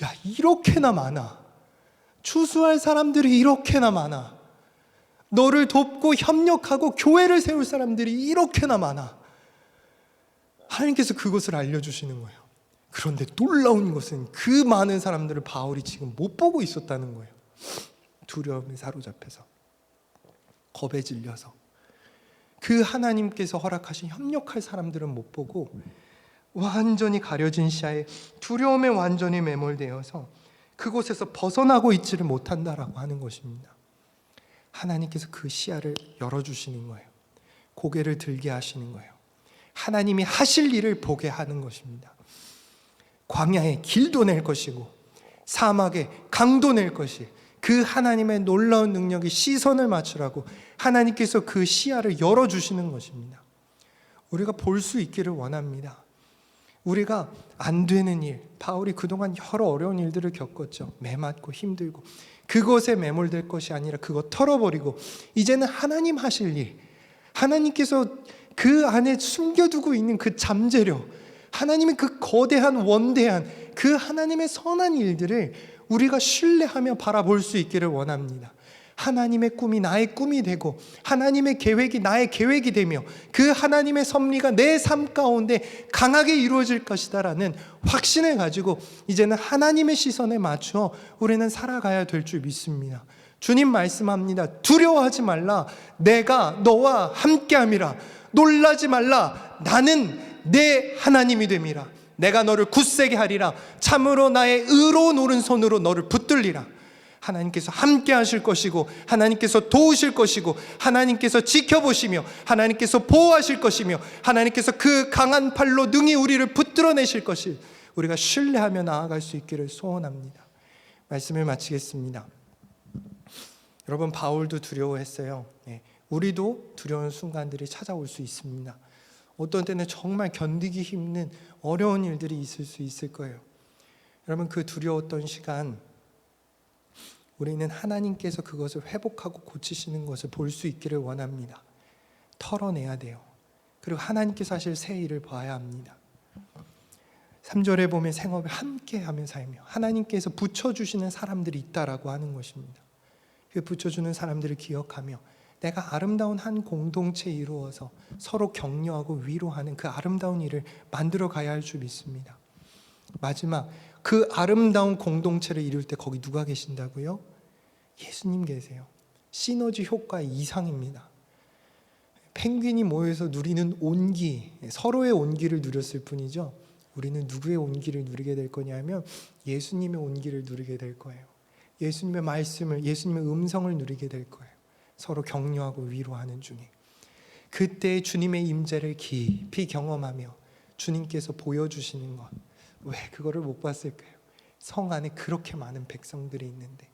야, 이렇게나 많아. 추수할 사람들이 이렇게나 많아. 너를 돕고 협력하고 교회를 세울 사람들이 이렇게나 많아. 하나님께서 그것을 알려주시는 거예요. 그런데 놀라운 것은 그 많은 사람들을 바울이 지금 못 보고 있었다는 거예요. 두려움에 사로잡혀서, 겁에 질려서 그 하나님께서 허락하신 협력할 사람들은 못 보고 완전히 가려진 시야에 두려움에 완전히 매몰되어서 그곳에서 벗어나고 있지를 못한다라고 하는 것입니다. 하나님께서 그 시야를 열어주시는 거예요. 고개를 들게 하시는 거예요. 하나님이 하실 일을 보게 하는 것입니다. 광야에 길도 낼 것이고 사막에 강도 낼 것이 그 하나님의 놀라운 능력이 시선을 맞추라고 하나님께서 그 시야를 열어주시는 것입니다. 우리가 볼 수 있기를 원합니다. 우리가 안 되는 일, 바울이 그동안 여러 어려운 일들을 겪었죠. 매맞고 힘들고 그것에 매몰될 것이 아니라 그것 털어버리고 이제는 하나님 하실 일, 하나님께서 그 안에 숨겨두고 있는 그 잠재력, 하나님의 그 거대한 원대한 그 하나님의 선한 일들을 우리가 신뢰하며 바라볼 수 있기를 원합니다. 하나님의 꿈이 나의 꿈이 되고 하나님의 계획이 나의 계획이 되며 그 하나님의 섭리가 내 삶 가운데 강하게 이루어질 것이다라는 확신을 가지고 이제는 하나님의 시선에 맞추어 우리는 살아가야 될 줄 믿습니다. 주님 말씀합니다. 두려워하지 말라. 내가 너와 함께함이라. 놀라지 말라. 나는 내 하나님이 됨이라. 내가 너를 굳세게 하리라. 참으로 나의 의로운 오른손으로 너를 붙들리라. 하나님께서 함께 하실 것이고 하나님께서 도우실 것이고 하나님께서 지켜보시며 하나님께서 보호하실 것이며 하나님께서 그 강한 팔로 능히 우리를 붙들어내실 것을 우리가 신뢰하며 나아갈 수 있기를 소원합니다. 말씀을 마치겠습니다. 여러분, 바울도 두려워했어요. 우리도 두려운 순간들이 찾아올 수 있습니다. 어떤 때는 정말 견디기 힘든 어려운 일들이 있을 수 있을 거예요. 여러분, 그 두려웠던 시간 우리는 하나님께서 그것을 회복하고 고치시는 것을 볼 수 있기를 원합니다. 털어내야 돼요. 그리고 하나님께서 하실 새 일을 봐야 합니다. 3절에 보면 생업을 함께하며 살며 하나님께서 붙여주시는 사람들이 있다라고 하는 것입니다. 그 붙여주는 사람들을 기억하며 내가 아름다운 한 공동체 이루어서 서로 격려하고 위로하는 그 아름다운 일을 만들어 가야 할 줄 믿습니다. 마지막, 그 아름다운 공동체를 이룰 때 거기 누가 계신다고요? 예수님 계세요. 시너지 효과 이상입니다. 펭귄이 모여서 누리는 온기, 서로의 온기를 누렸을 뿐이죠. 우리는 누구의 온기를 누리게 될 거냐면 예수님의 온기를 누리게 될 거예요. 예수님의 말씀을, 예수님의 음성을 누리게 될 거예요. 서로 격려하고 위로하는 중에 그때 주님의 임재를 깊이 경험하며 주님께서 보여주시는 것, 왜 그거를 못 봤을까요? 성 안에 그렇게 많은 백성들이 있는데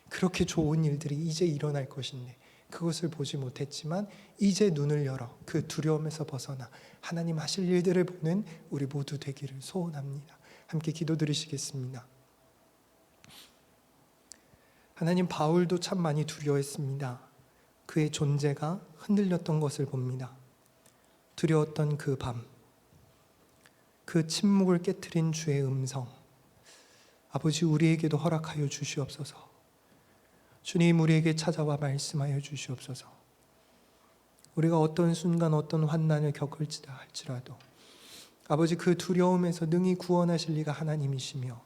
그렇게 좋은 일들이 이제 일어날 것인데 그것을 보지 못했지만 이제 눈을 열어 그 두려움에서 벗어나 하나님 하실 일들을 보는 우리 모두 되기를 소원합니다. 함께 기도드리시겠습니다. 하나님, 바울도 참 많이 두려워했습니다. 그의 존재가 흔들렸던 것을 봅니다. 두려웠던 그 밤, 그 침묵을 깨트린 주의 음성, 아버지, 우리에게도 허락하여 주시옵소서. 주님, 우리에게 찾아와 말씀하여 주시옵소서. 우리가 어떤 순간 어떤 환난을 겪을지다 할지라도 아버지, 그 두려움에서 능히 구원하실 리가 하나님이시며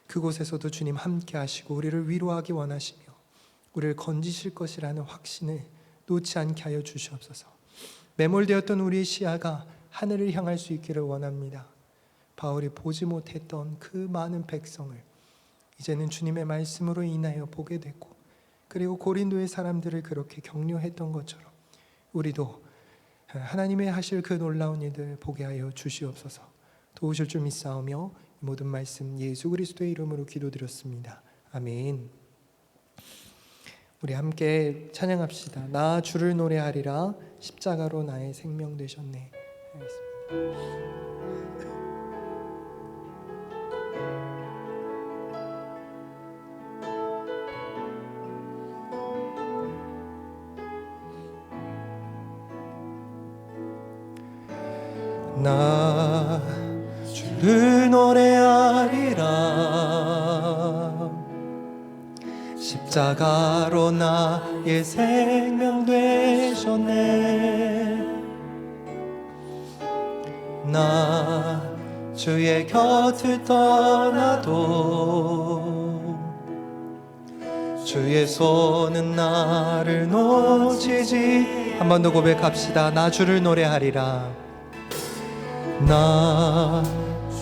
그곳에서도 주님 함께 하시고 우리를 위로하기 원하시며 우리를 건지실 것이라는 확신을 놓지 않게 하여 주시옵소서. 매몰되었던 우리의 시야가 하늘을 향할 수 있기를 원합니다. 바울이 보지 못했던 그 많은 백성을 이제는 주님의 말씀으로 인하여 보게 되고, 그리고 고린도의 사람들을 그렇게 격려했던 것처럼 우리도 하나님의 하실 그 놀라운 일들 보게 하여 주시옵소서. 도우실 줄 믿사오며 모든 말씀 예수 그리스도의 이름으로 기도드렸습니다. 아멘. 우리 함께 찬양합시다. 나 주를 노래하리라. 십자가로 나의 생명 되셨네. 나 주를 노래하리라. 십자가로 나의 생명 되셨네. 나 주의 곁을 떠나도 주의 손은 나를 놓치지. 한 번 더 고백합시다. 나 주를 노래하리라. 나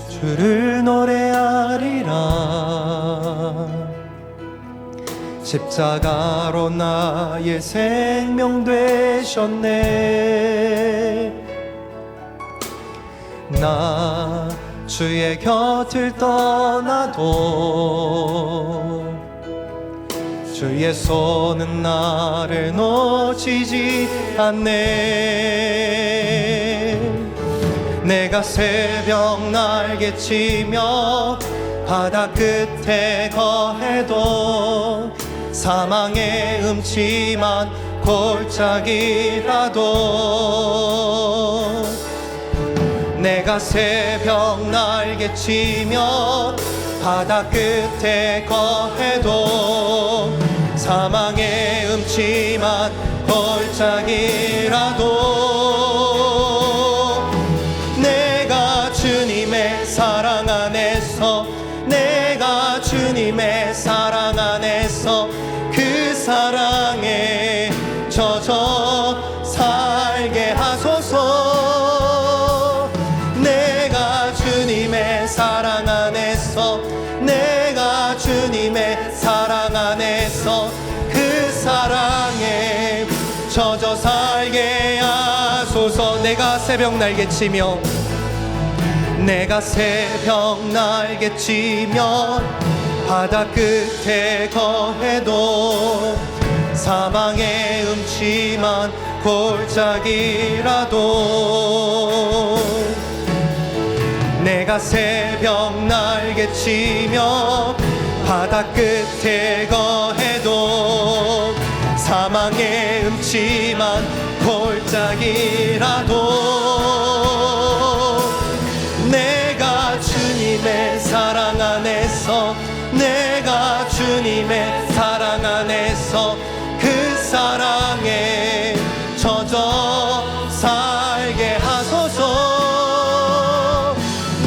주를 노래하리라. 십자가로 나의 생명 되셨네. 나 주의 곁을 떠나도 주의 손은 나를 놓치지 않네. 내가 새벽 날개 치며 바다 끝에 거해도 사망의 음침한 골짜기라도 내가 새벽 날개 치며 바다 끝에 거해도 사망의 음침한 골짜기라도 내가 주님의 사랑 안에서 내가 주님의 사랑 안에서 그 사랑에 젖어 살게 하소서. 내가 주님의 사랑 안에서 내가 주님의 사랑 안에서 그 사랑에 젖어 살게 하소서. 내가 새벽 날개치며 내가 새벽 날개치며 바다 끝에 거해도 사망의 음침한 골짜기라도 내가 새벽 날개치며 바다 끝에 거해도 사망의 음침한 골짜기라도 내가 주님의 사랑 안에서 내가 주님의 사랑 안에서 그 사랑에 젖어 살게 하소서.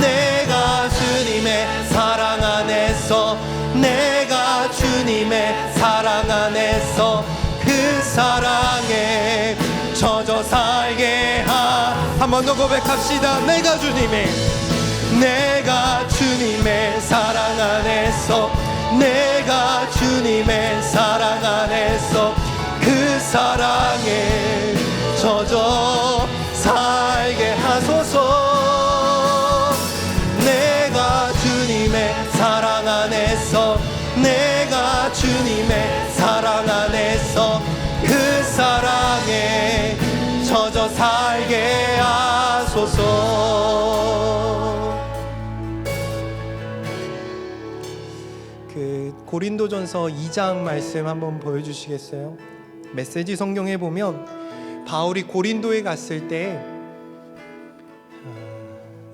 내가 주님의 사랑 안에서 내가 주님의 사랑 안에서 그 사랑에 젖어 살게 한 번 더 고백합시다. 내가 주님의 사랑 안에서 내가 주님의 사랑 안에서 그 사랑에 젖어 살게 하소서. 내가 주님의 사랑 안에서 내가 주님의 사랑 안에서 그 사랑에 젖어 살게 하소서. 그 고린도전서 2장 말씀 한번 보여주시겠어요? 메시지 성경에 보면 바울이 고린도에 갔을 때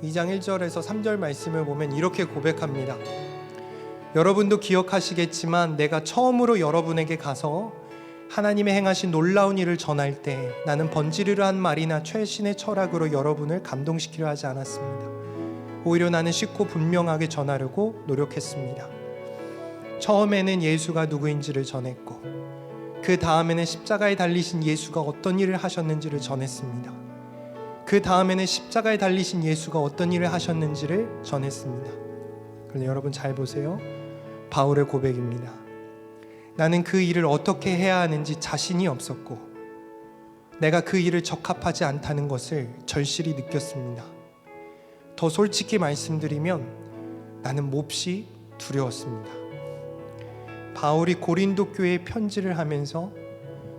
2장 1절에서 3절 말씀을 보면 이렇게 고백합니다. 여러분도 기억하시겠지만 내가 처음으로 여러분에게 가서 하나님의 행하신 놀라운 일을 전할 때 나는 번지르르한 말이나 최신의 철학으로 여러분을 감동시키려 하지 않았습니다. 오히려 나는 쉽고 분명하게 전하려고 노력했습니다. 처음에는 예수가 누구인지를 전했고 그 다음에는 십자가에 달리신 예수가 어떤 일을 하셨는지를 전했습니다. 그 다음에는 십자가에 달리신 예수가 어떤 일을 하셨는지를 전했습니다. 그런데 여러분 잘 보세요. 바울의 고백입니다. 나는 그 일을 어떻게 해야 하는지 자신이 없었고 내가 그 일을 적합하지 않다는 것을 절실히 느꼈습니다. 더 솔직히 말씀드리면 나는 몹시 두려웠습니다. 바울이 고린도 교회에 편지를 하면서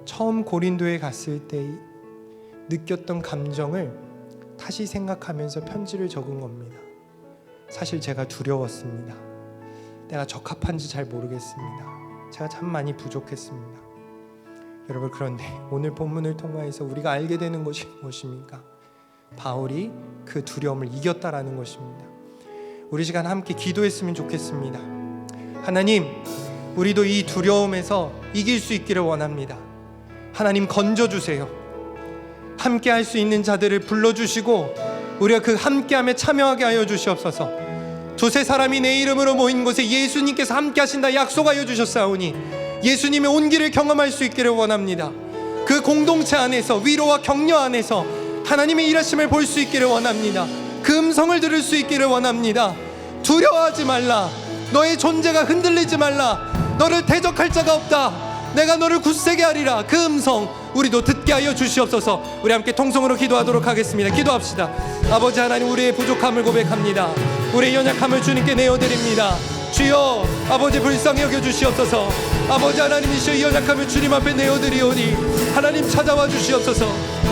처음 고린도에 갔을 때 느꼈던 감정을 다시 생각하면서 편지를 적은 겁니다. 사실 제가 두려웠습니다. 내가 적합한지 잘 모르겠습니다. 제가 참 많이 부족했습니다. 여러분, 그런데 오늘 본문을 통해서 우리가 알게 되는 것이 무엇입니까? 바울이 그 두려움을 이겼다라는 것입니다. 우리 시간 함께 기도했으면 좋겠습니다. 하나님, 우리도 이 두려움에서 이길 수 있기를 원합니다. 하나님, 건져주세요. 함께 할 수 있는 자들을 불러주시고 우리가 그 함께함에 참여하게 하여 주시옵소서. 두세 사람이 내 이름으로 모인 곳에 예수님께서 함께 하신다 약속하여 주셨사오니 예수님의 온기를 경험할 수 있기를 원합니다. 그 공동체 안에서 위로와 격려 안에서 하나님의 일하심을 볼 수 있기를 원합니다. 그 음성을 들을 수 있기를 원합니다. 두려워하지 말라. 너의 존재가 흔들리지 말라. 너를 대적할 자가 없다. 내가 너를 굳세게 하리라. 그 음성 우리도 듣게 하여 주시옵소서. 우리 함께 통성으로 기도하도록 하겠습니다. 기도합시다. 아버지 하나님, 우리의 부족함을 고백합니다. 우리의 연약함을 주님께 내어드립니다. 주여, 아버지 불쌍히 여겨 주시옵소서. 아버지 하나님이시여, 이 연약함을 주님 앞에 내어드리오니 하나님 찾아와 주시옵소서.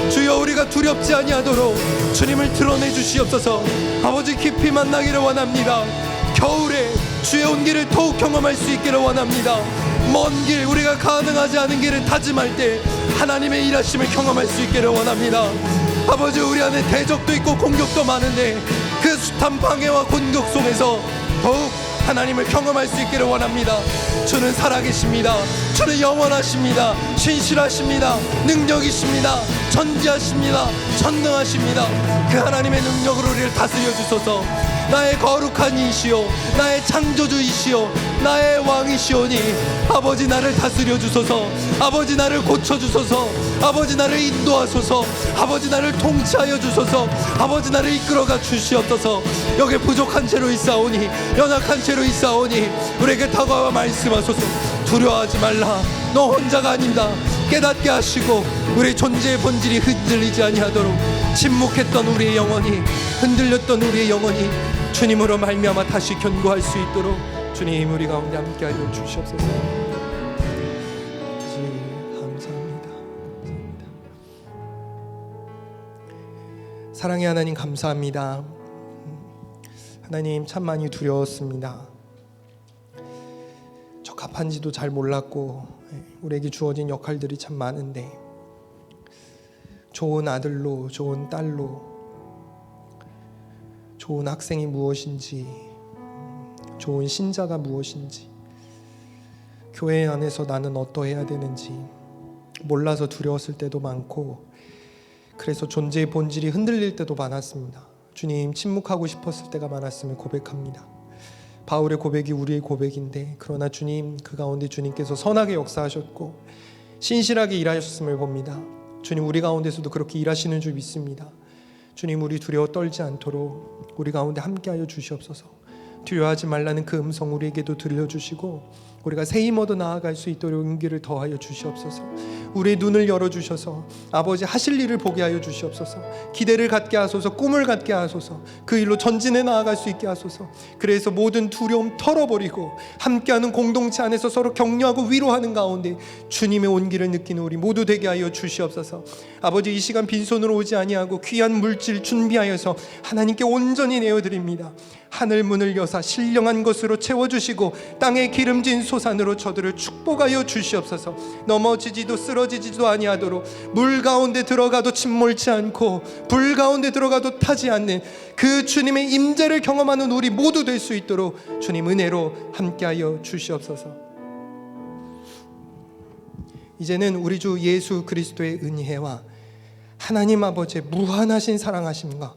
주여, 우리가 두렵지 아니하도록 주님을 드러내 주시옵소서. 아버지 깊이 만나기를 원합니다. 겨울에 주의 온기를 더욱 경험할 수 있기를 원합니다. 먼 길, 우리가 가능하지 않은 길을 다짐할 때 하나님의 일하심을 경험할 수 있기를 원합니다. 아버지, 우리 안에 대적도 있고 공격도 많은데 그 숱한 방해와 공격 속에서 더욱 하나님을 경험할 수 있기를 원합니다. 주는 살아계십니다. 주는 영원하십니다. 신실하십니다. 능력이십니다. 전지하십니다. 전능하십니다. 그 하나님의 능력으로 우리를 다스려 주소서. 나의 거룩한 이시오, 나의 창조주이시오, 나의 왕이시오니 아버지 나를 다스려 주소서. 아버지 나를 고쳐 주소서. 아버지 나를 인도하소서. 아버지 나를 통치하여 주소서. 아버지 나를 이끌어가 주시옵소서. 여기 부족한 채로 있사오니, 연약한 채로 있사오니 우리에게 다가와 말씀하소서. 두려워하지 말라. 너 혼자가 아니다. 깨닫게 하시고 우리 존재의 본질이 흔들리지 아니하도록, 침묵했던 우리의 영혼이, 흔들렸던 우리의 영혼이 주님으로 말미암아 다시 견고할 수 있도록 주님 우리 가운데 함께하여 주시옵소서. 감사합니다. 사랑의 하나님 감사합니다. 하나님 참 많이 두려웠습니다. 적합한지도 잘 몰랐고 우리에게 주어진 역할들이 참 많은데, 좋은 아들로, 좋은 딸로, 좋은 학생이 무엇인지, 좋은 신자가 무엇인지, 교회 안에서 나는 어떠해야 되는지 몰라서 두려웠을 때도 많고, 그래서 존재의 본질이 흔들릴 때도 많았습니다. 주님, 침묵하고 싶었을 때가 많았음을 고백합니다. 바울의 고백이 우리의 고백인데, 그러나 주님, 그 가운데 주님께서 선하게 역사하셨고 신실하게 일하셨음을 봅니다. 주님, 우리 가운데서도 그렇게 일하시는 줄 믿습니다. 주님, 우리 두려워 떨지 않도록 우리 가운데 함께하여 주시옵소서. 두려워하지 말라는 그 음성 우리에게도 들려주시고 우리가 새 힘 얻어 나아갈 수 있도록 용기를 더하여 주시옵소서. 우리의 눈을 열어주셔서 아버지 하실 일을 보게 하여 주시옵소서. 기대를 갖게 하소서. 꿈을 갖게 하소서. 그 일로 전진해 나아갈 수 있게 하소서. 그래서 모든 두려움 털어버리고 함께하는 공동체 안에서 서로 격려하고 위로하는 가운데 주님의 온기를 느끼는 우리 모두 되게 하여 주시옵소서. 아버지, 이 시간 빈손으로 오지 아니하고 귀한 물질 준비하여서 하나님께 온전히 내어드립니다. 하늘 문을 여사 신령한 것으로 채워주시고 땅에 기름진 소산으로 저들을 축복하여 주시옵소서. 넘어지지도 쓰러지지도 아니하도록, 물 가운데 들어가도 침몰치 않고 불 가운데 들어가도 타지 않는 그 주님의 임재를 경험하는 우리 모두 될 수 있도록 주님 은혜로 함께하여 주시옵소서. 이제는 우리 주 예수 그리스도의 은혜와 하나님 아버지의 무한하신 사랑하심과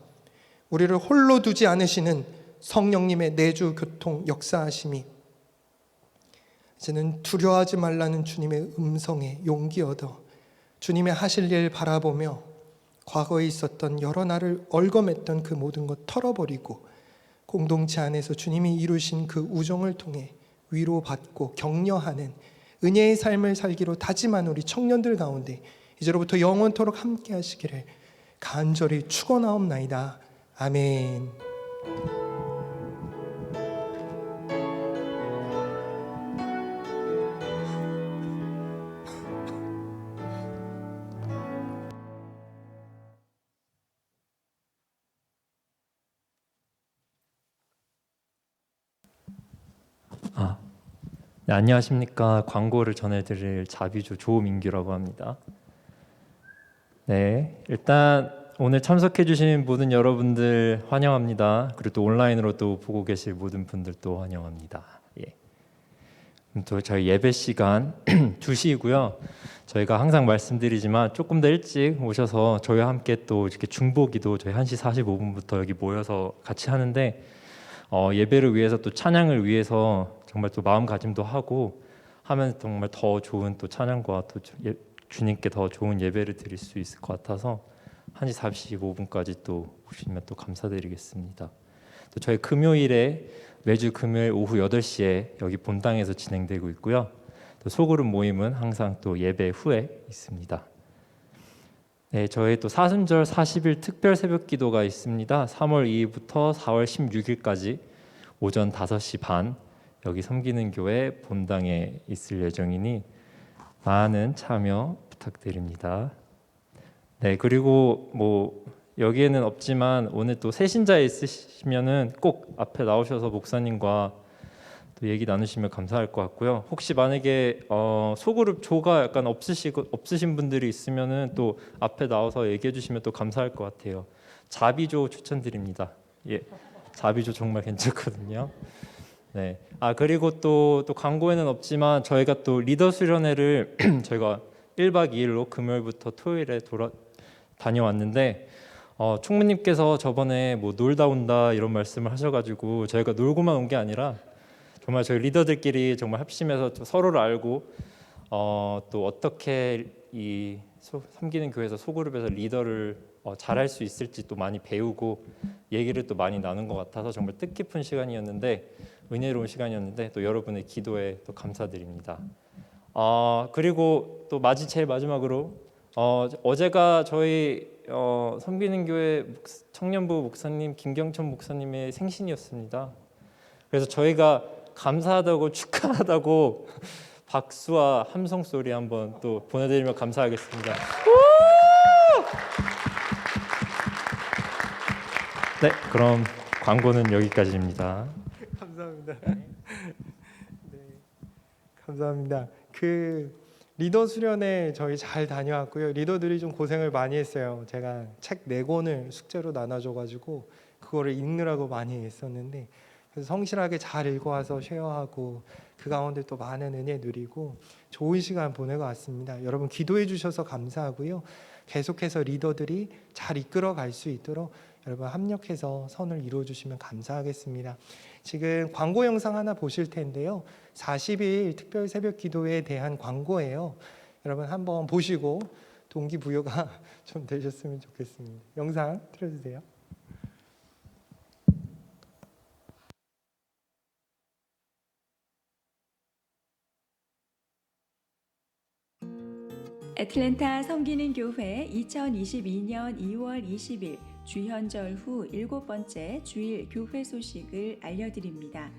우리를 홀로 두지 않으시는 성령님의 내주 교통 역사하심이, 이제는 두려워하지 말라는 주님의 음성에 용기 얻어 주님의 하실 일 바라보며 과거에 있었던 여러 나를 얽어맸던 그 모든 것 털어버리고 공동체 안에서 주님이 이루신 그 우정을 통해 위로받고 격려하는 은혜의 삶을 살기로 다짐한 우리 청년들 가운데 이제로부터 영원토록 함께 하시기를 간절히 축원하옵나이다. 아멘. 네, 안녕하십니까. 광고를 전해드릴 자비주 조민규라고 합니다. 네, 일단 오늘 참석해주신 모든 여러분들 환영합니다. 그리고 또 온라인으로 또 보고 계실 모든 분들도 환영합니다. 예. 또 저희 예배 시간 2시이고요. 저희가 항상 말씀드리지만 조금 더 일찍 오셔서 저희와 함께 또 이렇게 중보기도 저희 1시 45분부터 여기 모여서 같이 하는데, 예배를 위해서 또 찬양을 위해서 정말 또 마음가짐도 하고 하면 정말 더 좋은 또 찬양과 또 주님께 더 좋은 예배를 드릴 수 있을 것 같아서 1시 45분까지 또 오시면 또 감사드리겠습니다. 또 저희 금요일에 매주 금요일 오후 8시에 여기 본당에서 진행되고 있고요. 또 소그룹 모임은 항상 또 예배 후에 있습니다. 네, 저희 또 사순절 40일 특별 새벽 기도가 있습니다. 3월 2일부터 4월 16일까지 오전 5시 반 여기 섬기는 교회 본당에 있을 예정이니 많은 참여 부탁드립니다. 네, 그리고 뭐 여기에는 없지만 오늘 또 새신자 있으시면은 꼭 앞에 나오셔서 목사님과 또 얘기 나누시면 감사할 것 같고요. 혹시 만약에 소그룹 조가 약간 없으신 분들이 있으면은 또 앞에 나와서 얘기해 주시면 또 감사할 것 같아요. 자비조 추천드립니다. 예, 자비조 정말 괜찮거든요. 네. 그리고 또 광고에는 없지만 저희가 또 리더 수련회를 저희가 1박 2일로 금요일부터 토요일에 다녀왔는데 총무님께서 저번에 뭐 놀다 온다 이런 말씀을 하셔가지고 저희가 놀고만 온 게 아니라 정말 저희 리더들끼리 정말 합심해서 좀 서로를 알고 또 어떻게 이 섬기는 교회에서 소그룹에서 리더를 잘할 수 있을지 또 많이 배우고 얘기를 또 많이 나눈 것 같아서 정말 뜻깊은 시간이었는데 은혜로운 시간이었는데 또 여러분의 기도에 또 감사드립니다. 그리고 또 제일 마지막으로 어제가 저희 섬기는 교회 청년부 목사님 김경천 목사님의 생신이었습니다. 그래서 저희가 감사하다고 축하하다고 박수와 함성 소리 한번 또 보내드리며 감사하겠습니다. 네, 그럼 광고는 여기까지입니다. 감사합니다. 네, 감사합니다. 그 리더 수련회 저희 잘 다녀왔고요. 리더들이 좀 고생을 많이 했어요. 제가 책 4권을 숙제로 나눠줘가지고 그거를 읽느라고 많이 했었는데 그래서 성실하게 잘 읽어와서 쉐어하고 그 가운데 또 많은 은혜 누리고 좋은 시간 보내고 왔습니다. 여러분 기도해 주셔서 감사하고요. 계속해서 리더들이 잘 이끌어 갈 수 있도록 여러분 합력해서 선을 이루어 주시면 감사하겠습니다. 지금 광고 영상 하나 보실 텐데요. 40일 특별 새벽 기도에 대한 광고예요. 여러분 한번 보시고 동기부여가 좀 되셨으면 좋겠습니다. 영상 틀어주세요. 애틀랜타 섬기는 교회 2022년 2월 20일 주현절 후 7번째 주일 교회 소식을 알려드립니다.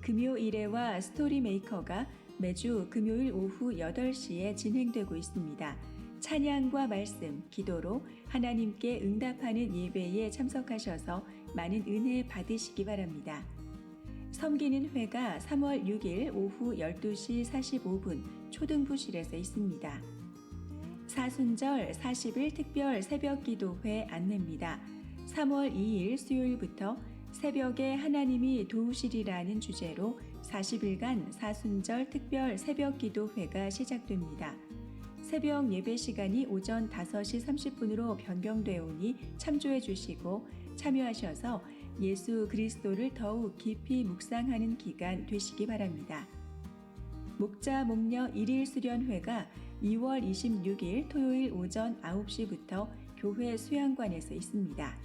금요 1회와 스토리 메이커가 매주 금요일 오후 8시에 진행되고 있습니다. 찬양과 말씀, 기도로 하나님께 응답하는 예배에 참석하셔서 많은 은혜 받으시기 바랍니다. 섬기는 회가 3월 6일 오후 12시 45분 초등부실에서 있습니다. 사순절 40일 특별 새벽 기도회 안내입니다. 3월 2일 수요일부터 새벽에 하나님이 도우시리라는 주제로 40일간 사순절 특별 새벽 기도회가 시작됩니다. 새벽 예배 시간이 오전 5시 30분으로 변경되오니 참조해 주시고 참여하셔서 예수 그리스도를 더욱 깊이 묵상하는 기간 되시기 바랍니다. 목자 목녀 1일 수련회가 2월 26일 토요일 오전 9시부터 교회 수양관에서 있습니다.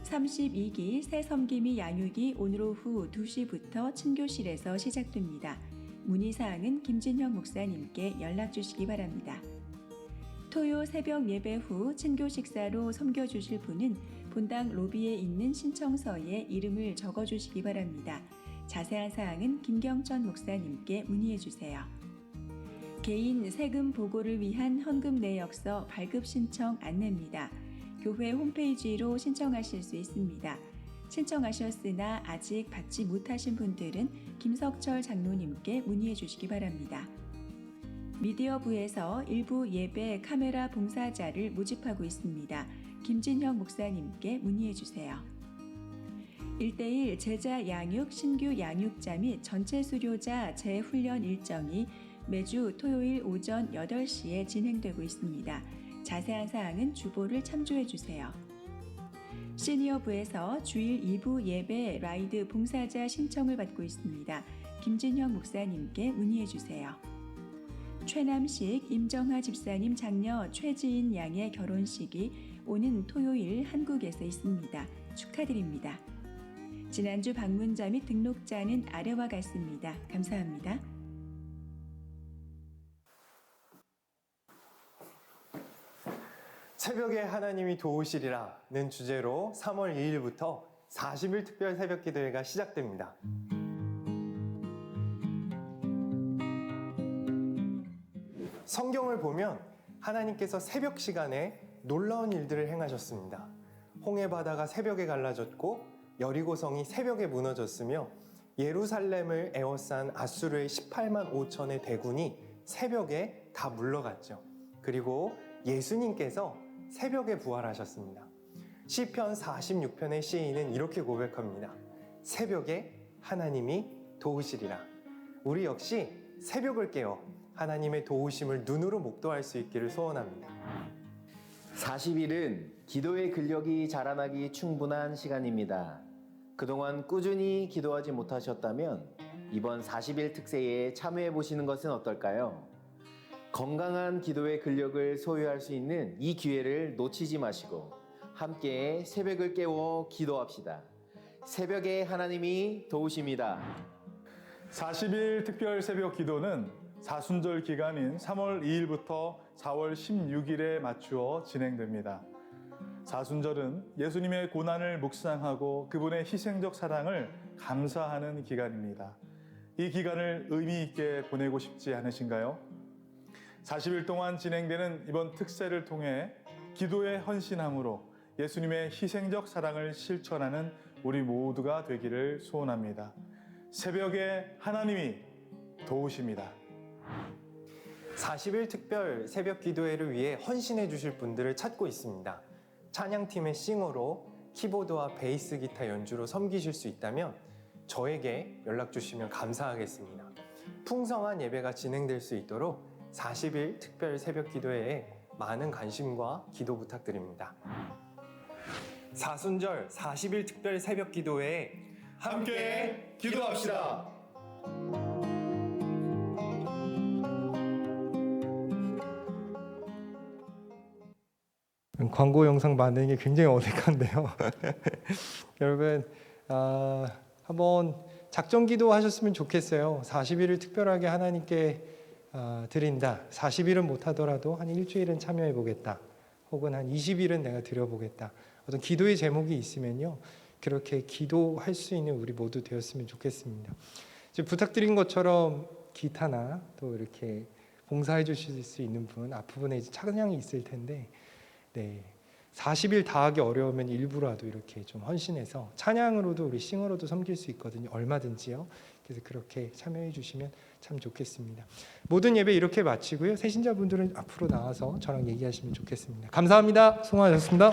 32기 새섬김이 양육이 오늘 오후 2시부터 친교실에서 시작됩니다. 문의사항은 김진형 목사님께 연락 주시기 바랍니다. 토요 새벽 예배 후 친교 식사로 섬겨주실 분은 본당 로비에 있는 신청서에 이름을 적어주시기 바랍니다. 자세한 사항은 김경천 목사님께 문의해 주세요. 개인 세금 보고를 위한 헌금 내역서 발급 신청 안내입니다. 교회 홈페이지로 신청하실 수 있습니다. 신청하셨으나 아직 받지 못하신 분들은 김석철 장로님께 문의해 주시기 바랍니다. 미디어부에서 일부 예배 카메라 봉사자를 모집하고 있습니다. 김진형 목사님께 문의해 주세요. 1:1 제자 양육, 신규 양육자 및 전체 수료자 재훈련 일정이 매주 토요일 오전 8시에 진행되고 있습니다. 자세한 사항은 주보를 참조해 주세요. 시니어부에서 주일 2부 예배 라이드 봉사자 신청을 받고 있습니다. 김진형 목사님께 문의해 주세요. 최남식 임정하 집사님 장녀 최지인 양의 결혼식이 오는 토요일 한국에서 있습니다. 축하드립니다. 지난주 방문자 및 등록자는 아래와 같습니다. 감사합니다. 새벽에 하나님이 도우시리라는 주제로 3월 2일부터 40일 특별 새벽 기도회가 시작됩니다. 성경을 보면 하나님께서 새벽 시간에 놀라운 일들을 행하셨습니다. 홍해 바다가 새벽에 갈라졌고 여리고성이 새벽에 무너졌으며 예루살렘을 에워싼 아수르의 18만 5천의 대군이 새벽에 다 물러갔죠. 그리고 예수님께서 새벽에 부활하셨습니다. 시편 46편의 시인은 이렇게 고백합니다. 새벽에 하나님이 도우시리라. 우리 역시 새벽을 깨어 하나님의 도우심을 눈으로 목도할 수 있기를 소원합니다. 40일은 기도의 근력이 자라나기 충분한 시간입니다. 그동안 꾸준히 기도하지 못하셨다면 이번 40일 특세에 참여해 보시는 것은 어떨까요? 건강한 기도의 근력을 소유할 수 있는 이 기회를 놓치지 마시고 함께 새벽을 깨워 기도합시다. 새벽에 하나님이 도우십니다. 40일 특별 새벽 기도는 사순절 기간인 3월 2일부터 4월 16일에 맞추어 진행됩니다. 사순절은 예수님의 고난을 묵상하고 그분의 희생적 사랑을 감사하는 기간입니다. 이 기간을 의미 있게 보내고 싶지 않으신가요? 40일 동안 진행되는 이번 특세를 통해 기도의 헌신함으로 예수님의 희생적 사랑을 실천하는 우리 모두가 되기를 소원합니다. 새벽에 하나님이 도우십니다. 40일 특별 새벽 기도회를 위해 헌신해 주실 분들을 찾고 있습니다. 찬양팀의 싱어로 키보드와 베이스 기타 연주로 섬기실 수 있다면 저에게 연락 주시면 감사하겠습니다. 풍성한 예배가 진행될 수 있도록 40일 특별 새벽 기도회에 많은 관심과 기도 부탁드립니다. 사순절 40일 특별 새벽 기도회에 함께 기도합시다. 광고 영상 만드는 게 굉장히 어색한데요. 여러분 한번 작정 기도하셨으면 좋겠어요. 40일을 특별하게 하나님께 드린다. 40일은 못하더라도 한 일주일은 참여해 보겠다. 혹은 한 20일은 내가 드려보겠다. 어떤 기도의 제목이 있으면요, 그렇게 기도할 수 있는 우리 모두 되었으면 좋겠습니다. 지금 부탁드린 것처럼 기타나 또 이렇게 봉사해 주실 수 있는 분 앞부분에 이제 찬양이 있을 텐데, 네, 40일 다 하기 어려우면 일부라도 이렇게 좀 헌신해서 찬양으로도 우리 싱어로도 섬길 수 있거든요. 얼마든지요. 그래서 그렇게 참여해 주시면 참 좋겠습니다. 모든 예배 이렇게 마치고요. 새신자분들은 앞으로 나와서 저랑 얘기하시면 좋겠습니다. 감사합니다. 수고하셨습니다.